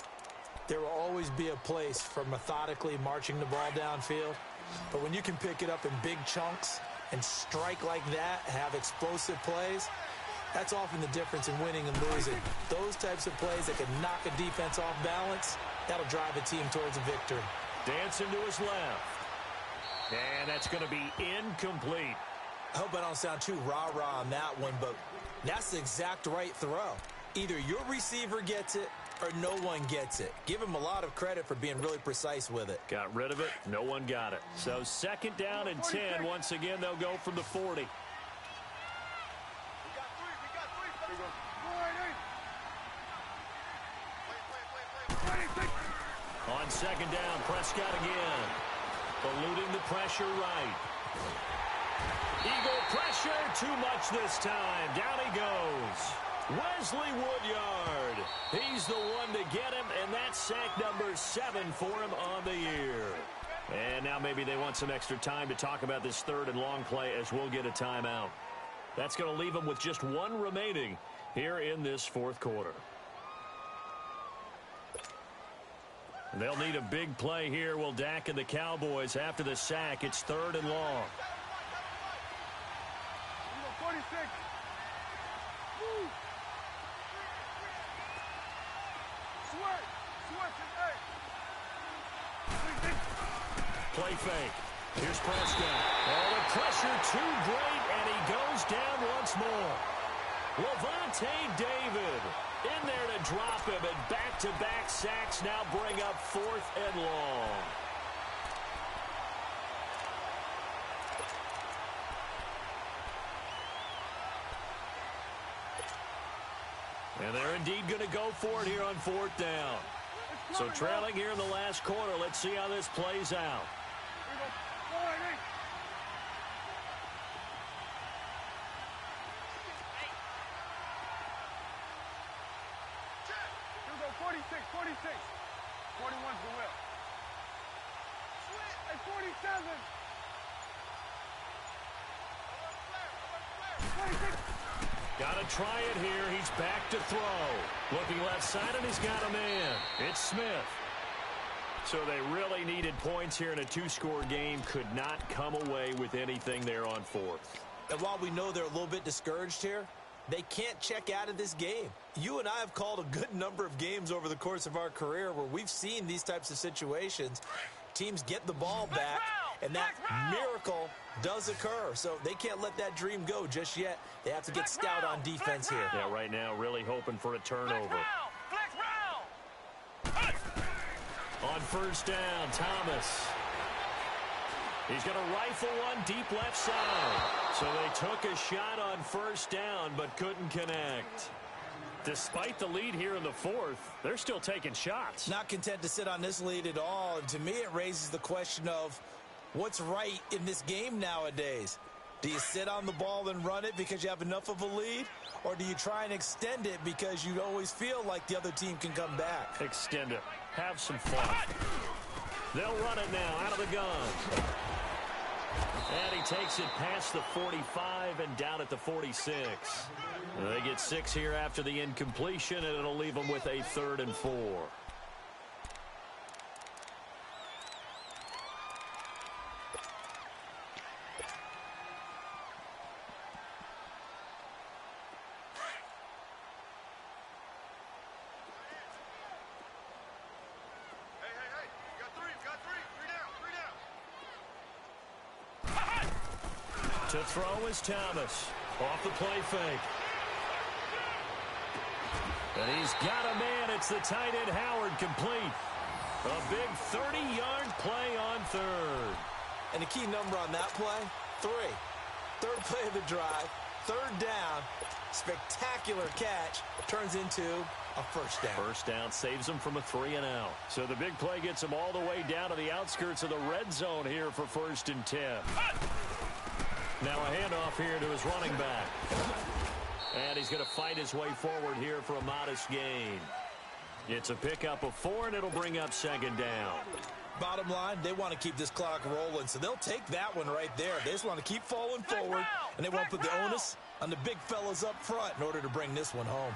There will always be a place for methodically marching the ball downfield. But when you can pick it up in big chunks and strike like that, have explosive plays, that's often the difference in winning and losing. Those types of plays that can knock a defense off balance, that'll drive a team towards a victory. Dancing to his left. And that's going to be incomplete. I hope I don't sound too rah-rah on that one, but that's the exact right throw. Either your receiver gets it or no one gets it. Give him a lot of credit for being really precise with it. Got rid of it. No one got it. So 2nd down and 10. Once again, they'll go from the 40. On 2nd down, Prescott again. Eluding the pressure right. Eagle pressure, too much this time. Down he goes. Wesley Woodyard. He's the one to get him, and that's sack number 7 for him on the year. And now maybe they want some extra time to talk about this 3rd and long play as we'll get a timeout. That's going to leave them with just 1 remaining here in this 4th quarter. And they'll need a big play here. Will Dak and the Cowboys after the sack. It's 3rd and long. 46. Woo. Play fake. Here's Prescott. Oh, the pressure too great, and he goes down once more. Levante David in there to drop him, and back-to-back sacks now bring up 4th and long. And they're indeed going to go for it here on 4th down. So trailing here in the last quarter. Let's see how this plays out. Here we go. 4 and 8. Here we go. 46, 46. 41's the whip. Hey, 47. 26. Got to try it here. He's back to throw. Looking left side, and he's got a man. It's Smith. So they really needed points here in a 2-score game. Could not come away with anything there on 4th. And while we know they're a little bit discouraged here, they can't check out of this game. You and I have called a good number of games over the course of our career where we've seen these types of situations. Teams get the ball back, and that miracle does occur. So they can't let that dream go just yet. They have to get stout on defense here. Yeah, right now really hoping for a turnover. On 1st down, Thomas. He's going to rifle one deep left side. So they took a shot on 1st down but couldn't connect. Despite the lead here in the 4th, they're still taking shots. Not content to sit on this lead at all. And to me, it raises the question of what's right in this game nowadays. Do you sit on the ball and run it because you have enough of a lead? Or do you try and extend it because you always feel like the other team can come back? Extend it. Have some fun. They'll run it now out of the gun. And he takes it past the 45 and down at the 46. They get 6 here after the incompletion, and it'll leave them with a 3rd and 4. To throw is Thomas. Off the play fake. And he's got a man. It's the tight end Howard, complete. A big 30-yard play on 3rd. And the key number on that play, 3. 3rd play of the drive, 3rd down, spectacular catch, turns into a 1st down. 1st down saves him from a 3-and-out. So the big play gets him all the way down to the outskirts of the red zone here for 1st and 10. Now a handoff here to his running back. And he's going to fight his way forward here for a modest gain. It's a pickup of 4, and it'll bring up 2nd down. Bottom line, they want to keep this clock rolling, so they'll take that one right there. They just want to keep falling forward, and they won't put the onus on the big fellas up front in order to bring this one home.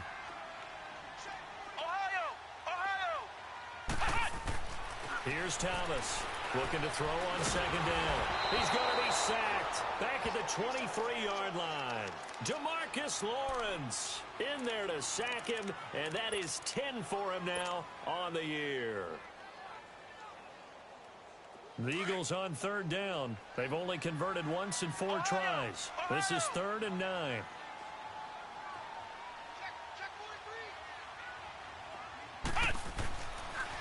Here's Thomas looking to throw on 2nd down. He's going to be sacked back at the 23-yard line. DeMarcus Lawrence in there to sack him, and that is 10 for him now on the year. The Eagles on 3rd down. They've only converted once in 4 tries. This is 3rd and 9.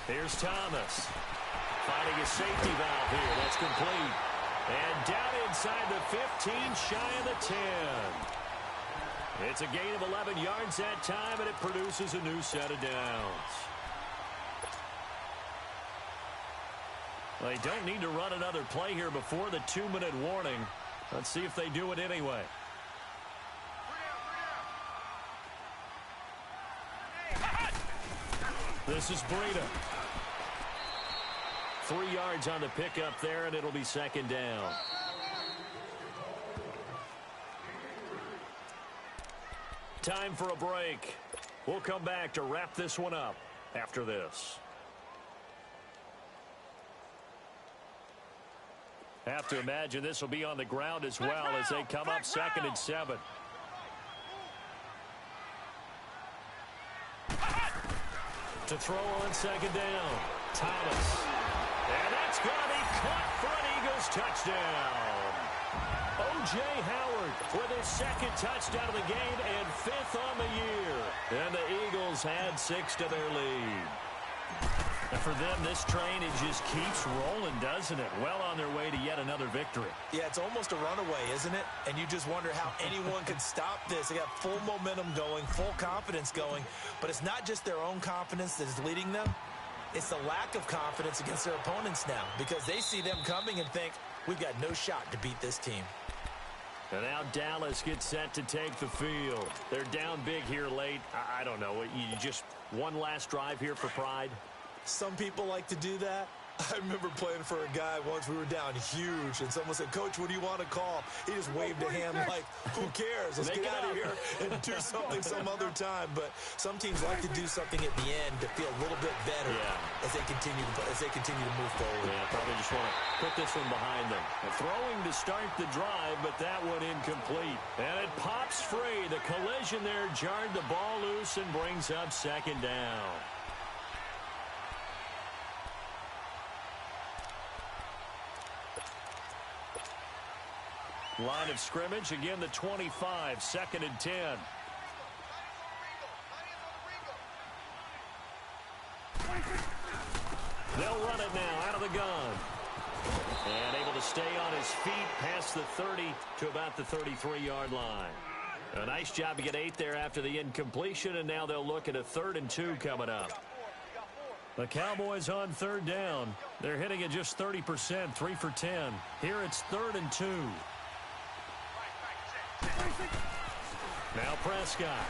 Here's Thomas. Finding a safety valve here. That's complete. And down inside the 15, shy of the 10. It's a gain of 11 yards that time, and it produces a new set of downs. They don't need to run another play here before the 2-minute warning. Let's see if they do it anyway. This is Breida. 3 yards on the pickup there, and it'll be 2nd down. Time for a break. We'll come back to wrap this one up after this. Have to imagine this will be on the ground as well as they come up 2nd and 7. To throw on 2nd down, Thomas. And that's going to be caught for an Eagles touchdown. O.J. Howard with his 2nd touchdown of the game and 5th on the year. And the Eagles add 6 to their lead. And for them, this train, it just keeps rolling, doesn't it? Well on their way to yet another victory. Yeah, it's almost a runaway, isn't it? And you just wonder how anyone could stop this. They got full momentum going, full confidence going. But it's not just their own confidence that is leading them. It's the lack of confidence against their opponents now because they see them coming and think, we've got no shot to beat this team. And now Dallas gets set to take the field. They're down big here late. I don't know. You just one last drive here for pride? Some people like to do that. I remember playing for a guy once. We were down huge, and someone said, Coach, what do you want to call? He just waved a hand like, who cares? Let's get out of here and do something some other time. But some teams like to do something at the end to feel a little bit better as they continue to move forward. Yeah, probably just want to put this one behind them. Throwing to start the drive, but that one incomplete. And it pops free. The collision there jarred the ball loose and brings up second down. Line of scrimmage, again the 25, 2nd and 10. They'll run it now out of the gun. And able to stay on his feet past the 30 to about the 33-yard line. A nice job to get 8 there after the incompletion, and now they'll look at a 3rd and 2 coming up. The Cowboys on 3rd down. They're hitting at just 30%, 3 for 10. Here it's 3rd and 2. Now Prescott.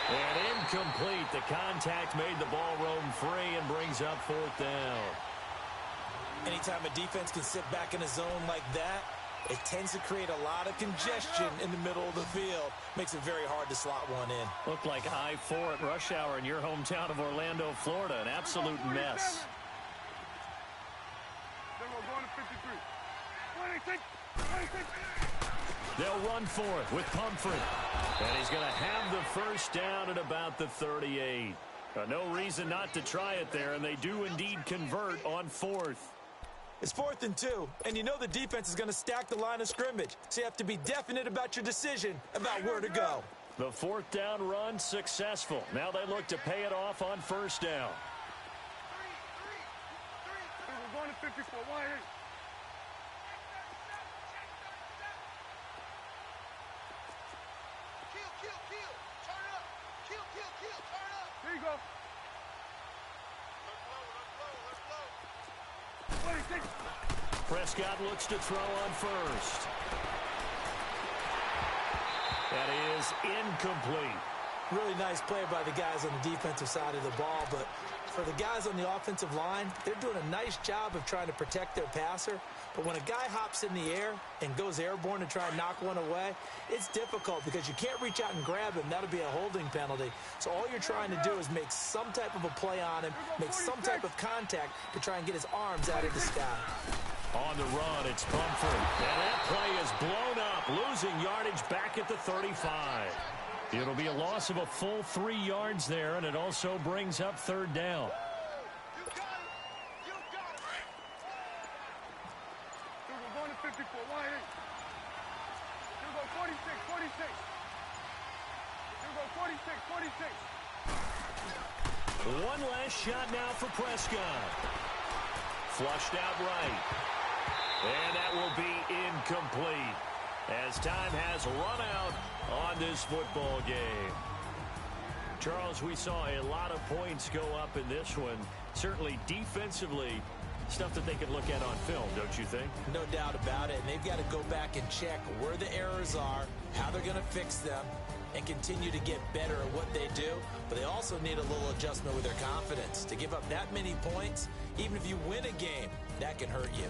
And incomplete. The contact made the ball roam free and brings up 4th down. Anytime a defense can sit back in a zone like that, it tends to create a lot of congestion in the middle of the field. Makes it very hard to slot one in. Looked like I-4 at rush hour in your hometown of Orlando, Florida. An absolute mess. Then we're going to 53. 26. They'll run for it with Pumphrey. And he's going to have the first down at about the 38. No reason not to try it there, and they do indeed convert on 4th. It's 4th and 2, and you know the defense is going to stack the line of scrimmage, so you have to be definite about your decision about where to go. The 4th down run successful. Now they look to pay it off on 1st down. We're going to 54. 1-8. There you go. Prescott looks to throw on 1st. That is incomplete. Really nice play by the guys on the defensive side of the ball, but for the guys on the offensive line, they're doing a nice job of trying to protect their passer. But when a guy hops in the air and goes airborne to try and knock one away, it's difficult because you can't reach out and grab him. That'll be a holding penalty. So all you're trying to do is make some type of a play on him, make some type of contact to try and get his arms out of the sky. On the run, it's Pumphrey. And that play is blown up, losing yardage back at the 35. It'll be a loss of a full 3 yards there, and it also brings up 3rd down. We're going to 54. 1-8. Here we go 46. Here we go 46. One last shot now for Prescott. Flushed out right. And that will be incomplete as time has run out on this football game. Charles, we saw a lot of points go up in this one. Certainly defensively, stuff that they can look at on film, don't you think? No doubt about it. And they've got to go back and check where the errors are, how they're going to fix them, and continue to get better at what they do. But they also need a little adjustment with their confidence. To give up that many points, even if you win a game, that can hurt you.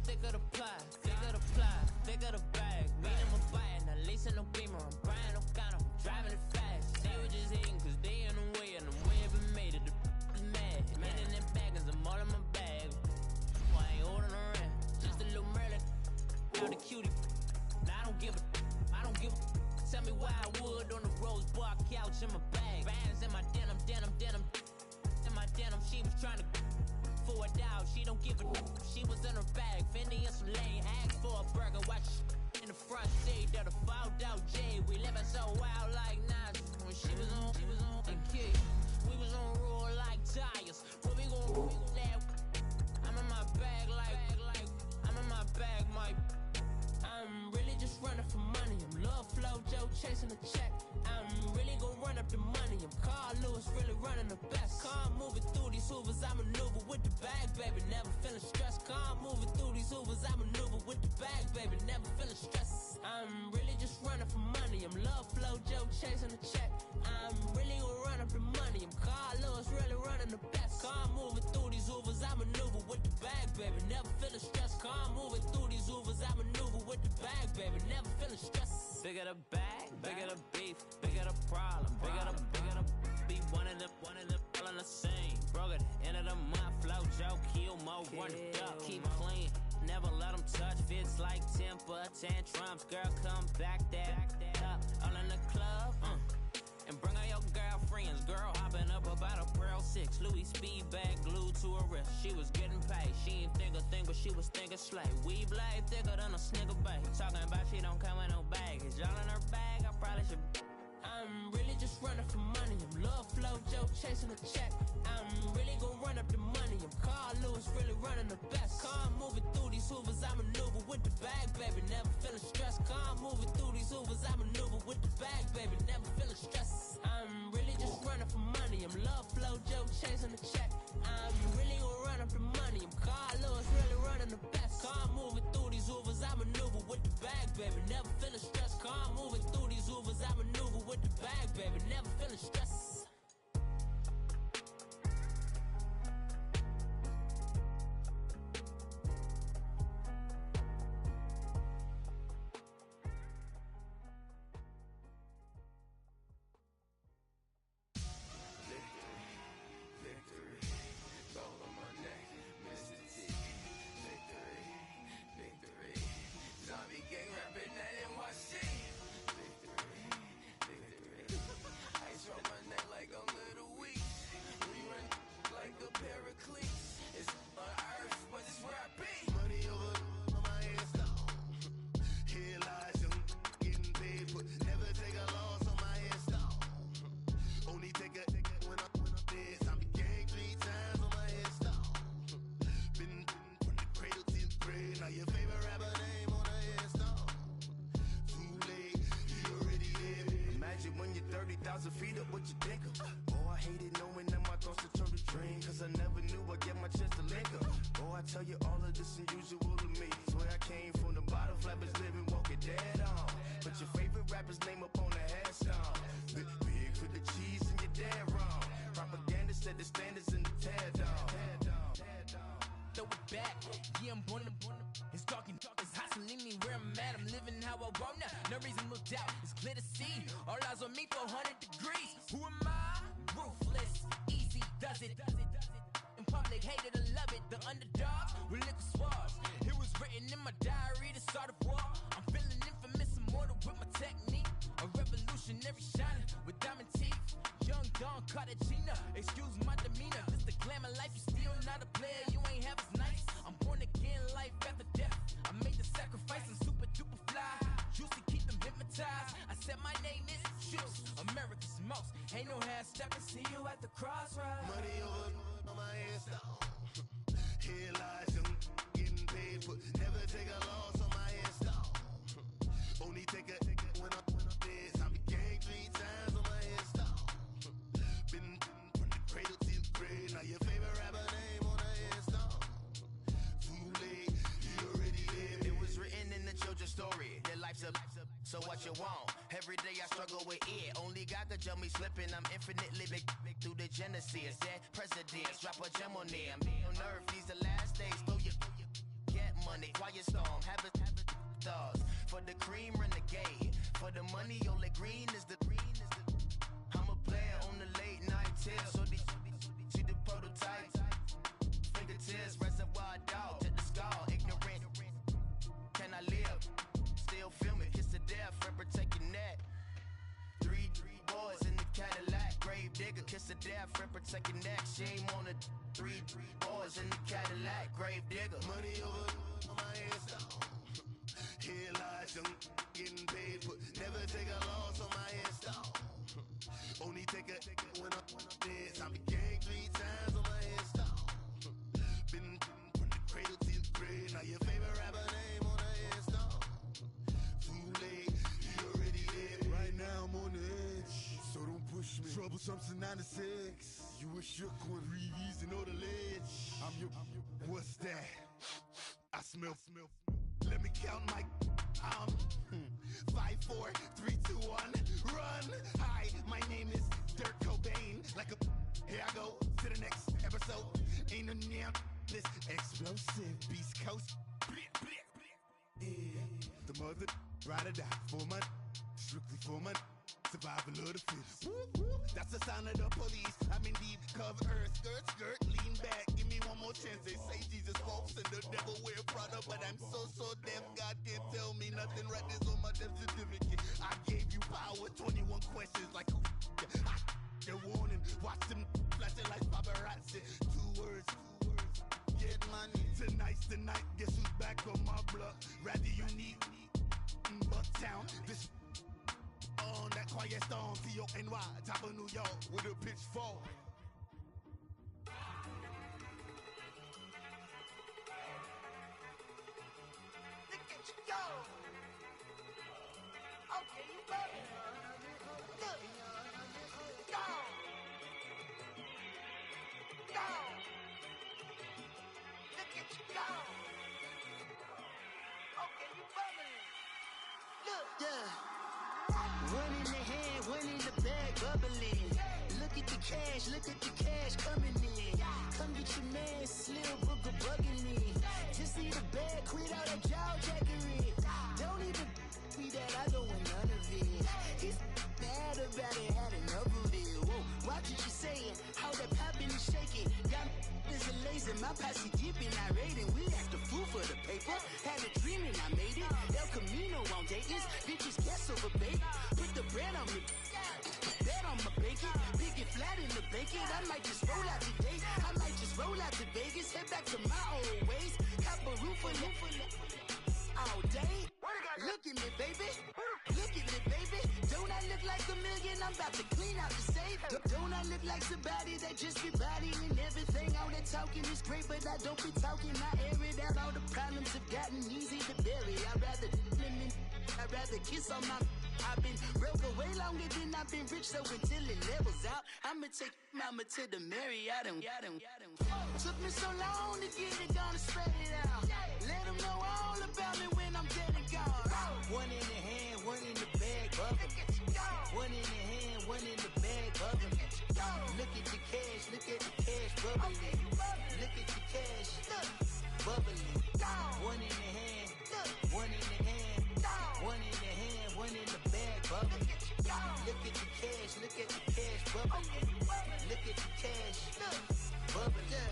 Thicker the plot, thicker the bag. Me and my buying, now lacing no beamer. I'm buying no gun, I'm driving it fast. They were just hating cause they in the way, and the way I've been made it. The is mad. Man, Ubers, I maneuver with the bag, baby, never feeling stress. I'm really just running for money. I'm love flow, Joe chasing the check. I'm really gonna run up the money. I'm Carlos, really running the best. Car moving through these Ubers, I maneuver with the bag, baby, never feeling stress. Car moving through these Ubers, I maneuver with the bag, baby, never feeling stress. Bigger the bag, bigger the beef, bigger the problem, bigger the be one of them all on the same. Broke at the end of the month, flow, Joe, kill, mo, run it up, keep clean. Never let them touch, fits like temper tantrums. Girl, come back that up, all in the club, and bring all your girlfriends. Girl, hopping up about a Pearl 6, Louis speed bag glued to her wrist. She was getting paid, she ain't think a thing, but she was thinking slay. We blade thicker than a snigger bag. Talking about she don't come with no baggage. All in her bag, I probably should. I'm really just running for money. I'm love flow, Joe chasing the check. I'm really gonna run up the money. I'm Carl Lewis, really running the best. Car moving through these Hoovers, I maneuver with the bag, baby, never feeling stressed. Car moving through these Hoovers, I maneuver with the bag, baby, never feeling stressed. I'm really just running for money. I'm love flow, Joe chasing the check. I'm really gonna run up the money. I'm Carl Lewis, really running the best. Car moving through these Hoovers, I maneuver with the bag, baby, never feeling stressed. Car moving through these Hoovers, I maneuver with the bag, baby, never feeling stressed. Feet up, what you think of? Oh, I hated knowing that my thoughts would turn to dream, cause I never knew I'd get my chance to link up. Oh, I tell you all of this unusual to me. Swear I came from the bottom, flappers living, walking dead on. Put your favorite rapper's name up on the headstone. Big for the cheese and you're dead wrong. Propaganda set the standards in the tear down. Throw it back, yeah, I'm born to. It's talking, it's hustling me where I'm at. I'm living how I want now. No reason to look out, it's clear to see. All eyes on me for 100 degrees. Who am I? Ruthless, easy does it. In public, hated and love it. The underdogs with liquor swabs. It was written in my diary to start a war. I'm feeling infamous, immortal with my technique. A revolutionary shining with diamond teeth. Young Don Cartagena, excuse my demeanor. This the glamour life, you still not a player. You ain't half as nice. I'm born again, life after death. I made the sacrifice, I'm super duper fly. Used to keep them hypnotized. I said my name is Juice, America's most. Ain't no half stepping, see you at the crossroads. Money over on my headstone. Here lies young, getting paid for. Never take a loss on my headstone. Only take a when I'm dead. I be gang 3 times on my headstone. Been from the cradle to the grave. Now your favorite rapper name on the headstone. Too late, you already lived. It was written in the children's story. Their life's a so what you want? Every day I struggle with it. Only God could jump me slipping. I'm infinitely big through the genesis. Dead presidents, drop a gem on them. On earth, these the last days. Throw your get money, quiet storm. Have a thoughts for the cream renegade. For the money, only green is the. I'm a player on the late night tips. So see the prototype. Fingertips, reservoir dog to the skull. Ignorant. Can I live? Still filming, kiss to death, ripper take your neck. Three boys in the Cadillac, grave digger, kiss to death, ripper take your neck. Shame on the three boys in the Cadillac, grave digger. Money over on my headstone. Here lies young, getting paid for. Never take a loss on my headstone. Only take a when I'm dead. I be gang 3 times on my headstone. Been from the cradle to the grave. Now your favorite rapper name on the headstone. Too late, you already lived. Right now I'm on the edge, so don't push me. Troublesome to 96. You a shook one, breathe easy, know the ledge. I'm your, what's that? I smell. Let me count my 5, 4, 3, 2, 1, run. Hi, my name is Dirk Cobain. Like a here I go to the next episode. Ain't no damn this explosive Beast Coast. Yeah, the mother ride or die for my strictly for my survival of the fittest. That's the sound of the police. I'm indeed cover earth, skirt, lean back. Give me one more chance. They say Jesus walks and the devil wear Prada, but I'm so deaf. God can't tell me nothing. Right this on my death certificate. I gave you power. 21 questions like who? Your warning. Watch them flashing like paparazzi. 2 words. Get money. Tonight's the night. Guess who's back on my block? Rather unique. Bucktown. This on that quiet storm, T-O-N-Y, top of New York, with a pitchfork. Look at you go. Okay, you better. Look. Go. Look at you go. Okay, you better. Look. Yeah. One in the hand, one in the bag, bubbling. Look at the cash coming in. Come get your man, Slim Booker bugging me. Just need a bag, quit all that jaw jackery. Don't even be that, I don't want none of it. He's mad about it, had enough of it. Whoa, watch what you saying, how that poppin' and shaking. Got is a lazy, my posse deep and irate. And we act a fool for the paper. Had a dream and I made it. El Camino on Dayton's, bitches guess over bait. Put the bread on me, bet on my bacon. Big and flat in the bacon. I might just roll out today. I might just roll out to Vegas. Head back to my old ways. Cop a roof for all day. Look at me, baby. Look at me, baby. Don't I look like a million? I'm about to clean out the safe. Don't I look like somebody that just be bodying everything? All that talking is great, but I don't be talking. I air it out. All the problems have gotten easy to bury. I'd rather kiss on my. I've been broke way longer than I've been rich, so until it levels out, I'ma take mama to the Marriott and took me so long to get it, gonna spread it out. Let them know all about me when I'm dead and gone. One in the hand, one in the bag, bubbling. One in the hand, one in the bag, bubbling. Look at the cash, bubbling. Look at the cash, bubbling. One in the hand, one in the hand, one in the hand, one in the bag, bubbling. Look at the cash, bubbling. Look at the cash, bubbling.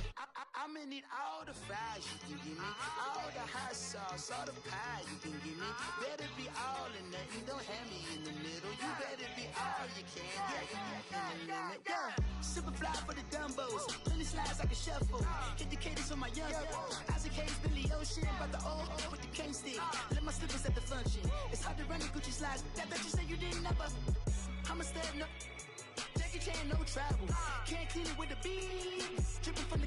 I'm gonna need all the fries you can give me, all the hot sauce, all the pie you can give me. Better be all or nothing, don't have me in the middle. You better be all you can, in the limit. Yeah, super fly for the Dumbos, plenty slides I can shuffle. Hit the cadence on my young Isaac Hayes, Billy Ocean, but the old with the cane stick. Let my slippers at the function. It's hard to run the Gucci slides. That you say you didn't never. I'm a step no. Jackie Chan, no travel. Can't clean it with the beat. Dripping from the.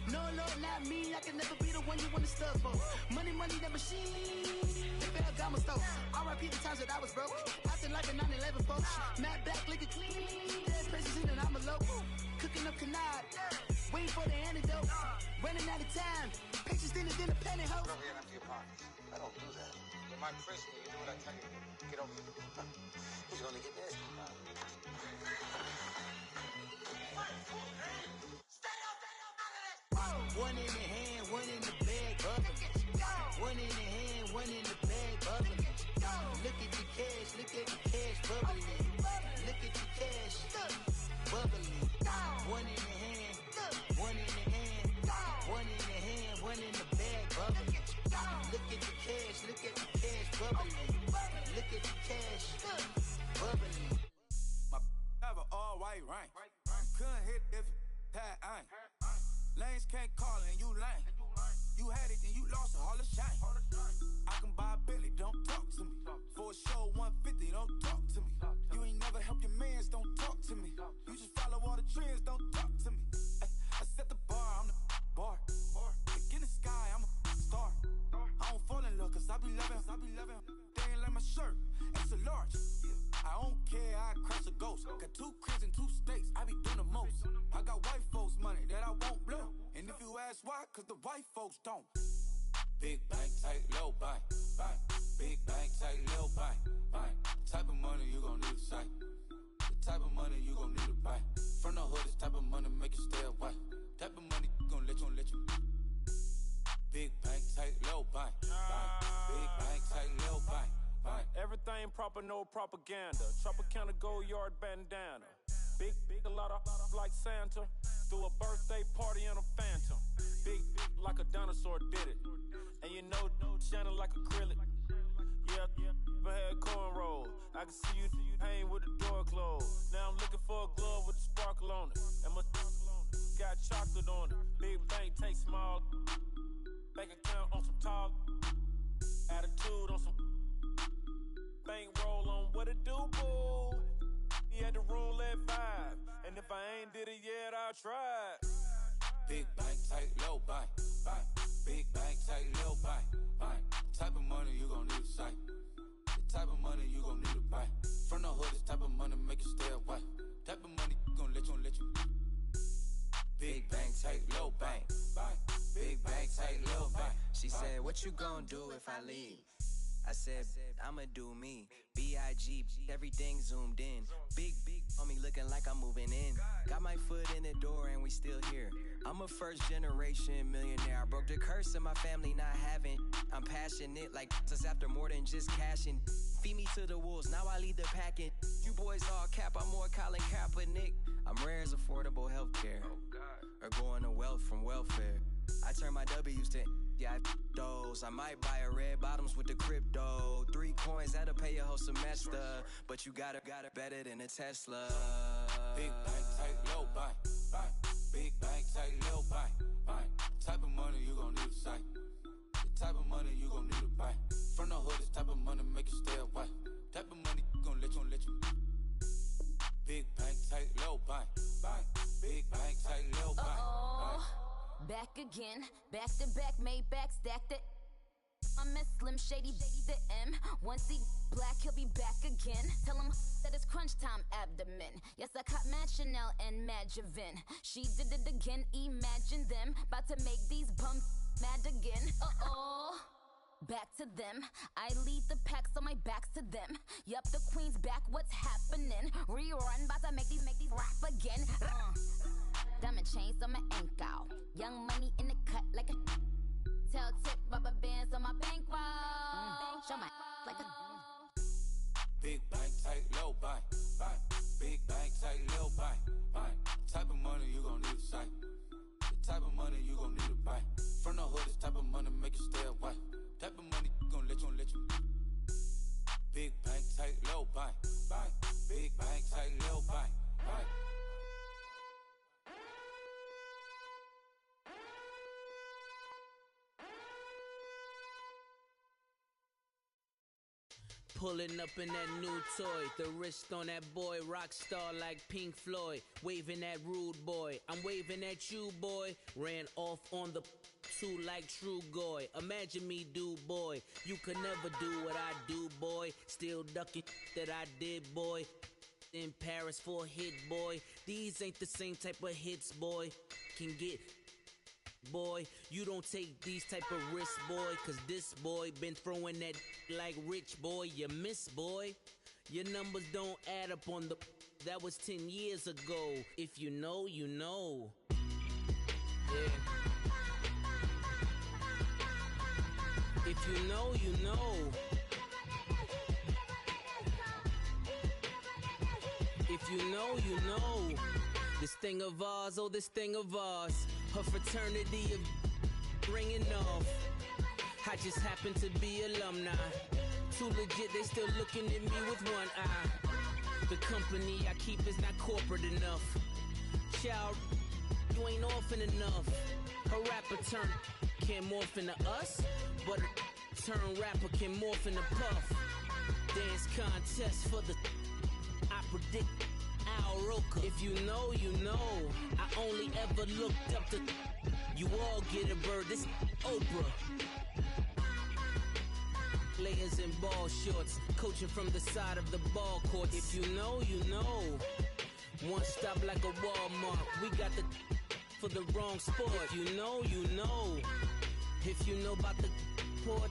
No, Lord, not me. I can never be the one you want to stuff for. Money, that machine. They fell down my stove. R.I.P. the times that I was broke. Acting like a 9/11 folks. Matte black, liquor clean. Dead presses in and I'm a local. Cooking up canard. Waiting for the antidote. Running out of time. Patience thinner than a penny hoe. Over here and empty your pockets. I don't do that. In my prison, you do what I tell you to. Get over here. He's gonna get nasty. One in the hand, one in the bag, bubbling. One in the hand, one in the bag, bubbling. Look at the cash, bubbling. Look at the cash, bubbling. One in the hand, one in the hand, one in the hand, one in the bag, bubbling. Look at the cash, bubbling. Look at the cash, bubbling. My have an all white rank. Couldn't hit if it had ain't. Lanes can't call and you lame. You had it and you lost all the shine. I can buy a Billy, don't talk to me. For a show 150, don't talk to me. You ain't never help your mans, don't talk to me. You just follow all the trends, don't talk to me. I set the bar, I'm the bar. Like in the sky, I'm a star. I don't fall in love cause I be loving. They ain't like my shirt, it's a large. I don't care, I crash a ghost. Got 2 cribs and 2 states, I be doing the most. I got white folks money that I won't blow. And if you ask why, cause the white folks don't. no propaganda. Tropicana gold yard bandana. Big, a lot of like Santa. Threw a birthday party in a phantom. Big, like a dinosaur did it. And you know, shining like acrylic. Yeah, I had cornrows. I can see you hang with the door closed. Now I'm looking for a glove with a sparkle on it. And my got chocolate on it. Big bank take small. Bank account on some tall. Attitude on some. Bank roll on what it do, boo. He had the roulette vibe. And if I ain't did it yet, I'll try. Big bank, tight, low, buy. Big bank, tight, low, buy. Type of money you gon' need to sight. The type of money you gon' need to buy. From the hood, this type of money make you stay away. Type of money gon' let you. Big bank, tight, low, buy. Big bank, tight, low, buy. She said, what you gon' do if I leave? I said, I'ma do me. B.I.G. Everything zoomed in. Big on me looking like I'm moving in. Got my foot in the door and we still here. I'm a first generation millionaire. I broke the curse of my family not having. I'm passionate like us after more than just cashing. Feed me to the wolves, now I lead the packing. You boys all cap, I'm more Colin Kaepernick. I'm rare as affordable healthcare. Or going to wealth from welfare. I turn my W's to those. I might buy a red bottoms with the crypto. 3 coins, that'll pay your whole semester. But you got it better than a Tesla. Big bank, tight, low, buy. Big bank, tight, low, buy. Type of money you gon' need to sight. The type of money you gon' need to buy. From the hood, this type of money make you stay away. Type of money gon' let you. Big bank, tight, low, buy. Big bank, tight, low, buy. Back again, back to back, made back, stacked it. I'm a Slim Shady, the M. Once he black, he'll be back again. Tell him that it's crunch time abdomen. Yes, I caught Mad Chanel and Mad Javin. She did it again, imagine them. About to make these bums mad again. Back to them. I lead the pack, so my back's to them. Yup, the queen's back, what's happening? Rerun, about to make these rap again. Diamond chains on my ankle. Young money in the cut like a tell tip rubber bands on my bankroll. Show my like a Big bank, tight, low, buy. Big bank, tight, low, buy. Type of money you gon' need to sight. The type of money you gon' need to buy. From the hood, this type of money make you stay away. Type of money gon' let you. Big bank, tight, low, buy. Big bank, tight, low, buy. Pulling up in that new toy, the wrist on that boy, rock star like Pink Floyd, waving at rude boy, I'm waving at you boy, ran off on the two like True Goy, imagine me do boy, you could never do what I do boy, still ducking that I did boy, in Paris for a hit boy, these ain't the same type of hits boy, can get boy, you don't take these type of risks, boy, cause this boy been throwing that like rich boy, you miss, boy. Your numbers don't add up on the, that was 10 years ago. If you know, you know. Yeah. If you know, you know. If you know, you know. This thing of ours, oh, this thing of ours. Her fraternity of ringing off. I just happen to be alumni. Too legit, they still looking at me with one eye. The company I keep is not corporate enough. Child, you ain't orphan enough. A rapper turn can morph into us, but a turn rapper can morph into Puff. Dance contest for the, I predict Al Roker. If you know, you know. I only ever looked up to, you all get a bird, this Oprah. Layers in ball shorts, coaching from the side of the ball court. If you know, you know. One stop like a Walmart. We got the for the wrong sport. If you know, you know. If you know about the port,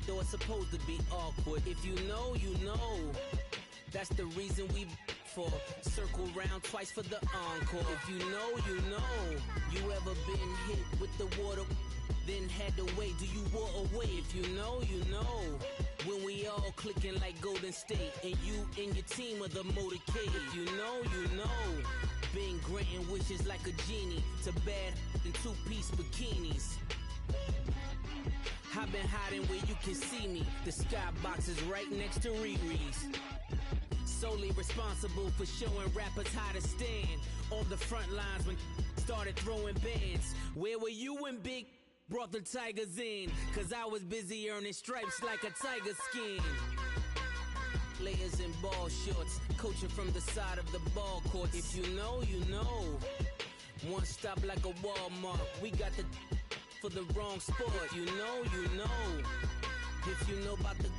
though it's supposed to be awkward. If you know, you know. That's the reason we for circle round twice for the encore. If you know, you know. You ever been hit with the water then had to wait. Do you walk away? If you know, you know. When we all clicking like Golden State, and you and your team are the motorcade. If you know, you know. Been granting wishes like a genie to bad in two-piece bikinis. I've been hiding where you can see me. The skybox is right next to Riri's. Solely responsible for showing rappers how to stand on the front lines when started throwing bands. Where were you when Big brought the Tigers in? Cause I was busy earning stripes like a tiger skin. Layers in ball shorts, coaching from the side of the ball court. If you know, you know. One stop like a Walmart. We got the for the wrong sport. You know, you know. If you know about the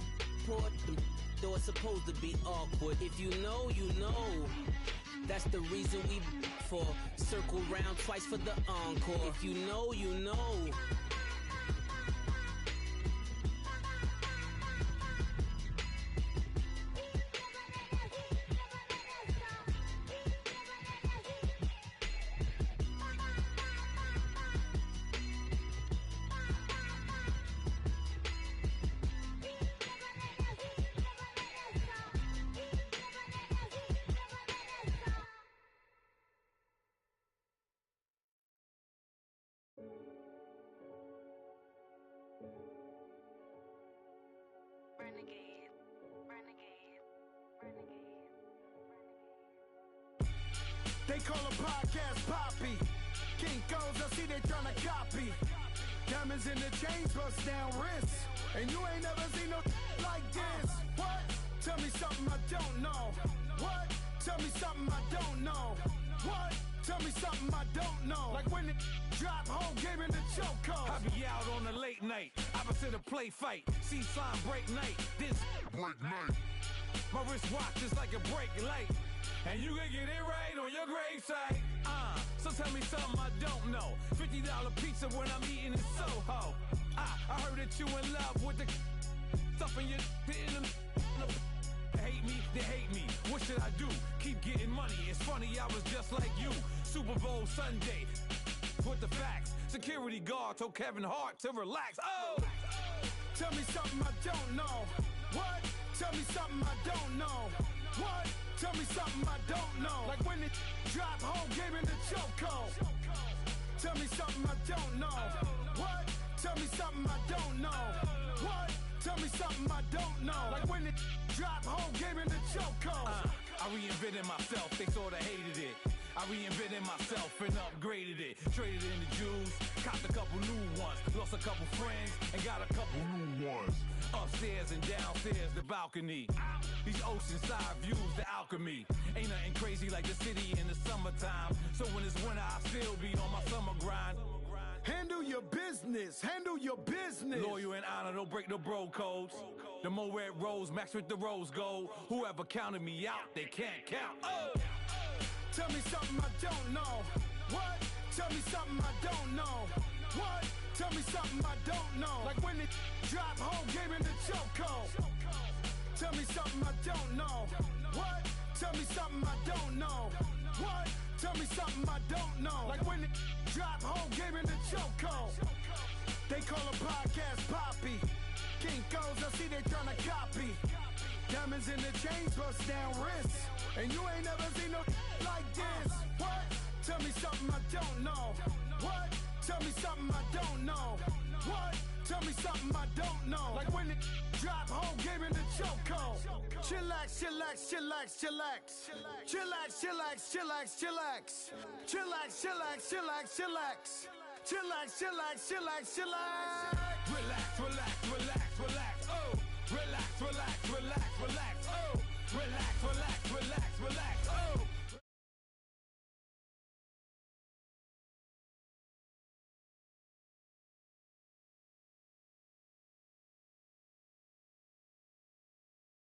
port, the door is supposed to be awkward. If you know, you know. That's the reason we for circle round twice for the encore. If you know, you know. They call a podcast Poppy. Kinkos, I see they tryna copy. Diamonds in the chains, bust down wrists. And you ain't never seen no like this. What? Tell me something I don't know. What? Tell me something I don't know. What? Tell me something I don't know. Like when it drop, whole game in the chokehold. I be out on a late night, opposite a play fight. See sign break night, this break night. My wristwatch is like a break light. And you can get it right on your gravesite. So tell me something I don't know. $50 pizza when I'm eating in Soho. I heard that you in love with the stuff in your in the hate me, they hate me. What should I do? Keep getting money. It's funny, I was just like you. Super Bowl Sunday. With the facts. Security guard told Kevin Hart to relax. Oh! Tell me something I don't know. What? Tell me something I don't know. What? Tell me something I don't know. Like when it drop, whole game in the chokehold. Tell me something I don't know. What? Tell me something I don't know. What? Tell me something I don't know. Like when it drop, whole game in the chokehold. I reinvented myself, they sorta hated it. I reinvented myself and upgraded it. Traded in the Jews, copped a couple new ones. Lost a couple friends and got a couple new ones. Upstairs and downstairs, the balcony. These oceanside views, the alchemy. Ain't nothing crazy like the city in the summertime. So when it's winter, I still be on my summer grind. Handle your business, handle your business. Loyal and honor, don't break the bro codes. The more red rose, max with the rose gold. Whoever counted me out, they can't count. Oh! Tell me something I don't know. What? Tell me something I don't know. What? Tell me something I don't know. Like when it drop, whole game in the chokehold. Tell me something I don't know. What? Tell me something I don't know. What? Tell me something I don't know. Like when it drop, whole game in the chokehold. They call a podcast Poppy. Kinkos, I see they tryna copy. Diamonds in the chains, bust down wrists. And you ain't never seen no like this. What? Tell me something I don't know. What? Tell me something I don't know. What? Tell me something I don't know. Like when it drop, whole game in the chokehold. Chillax, chillax, chillax, chillax. Chillax, chillax, chillax, chillax. Chillax, chillax, chillax, chillax. Chillax, chillax, chillax, chillax. Relax.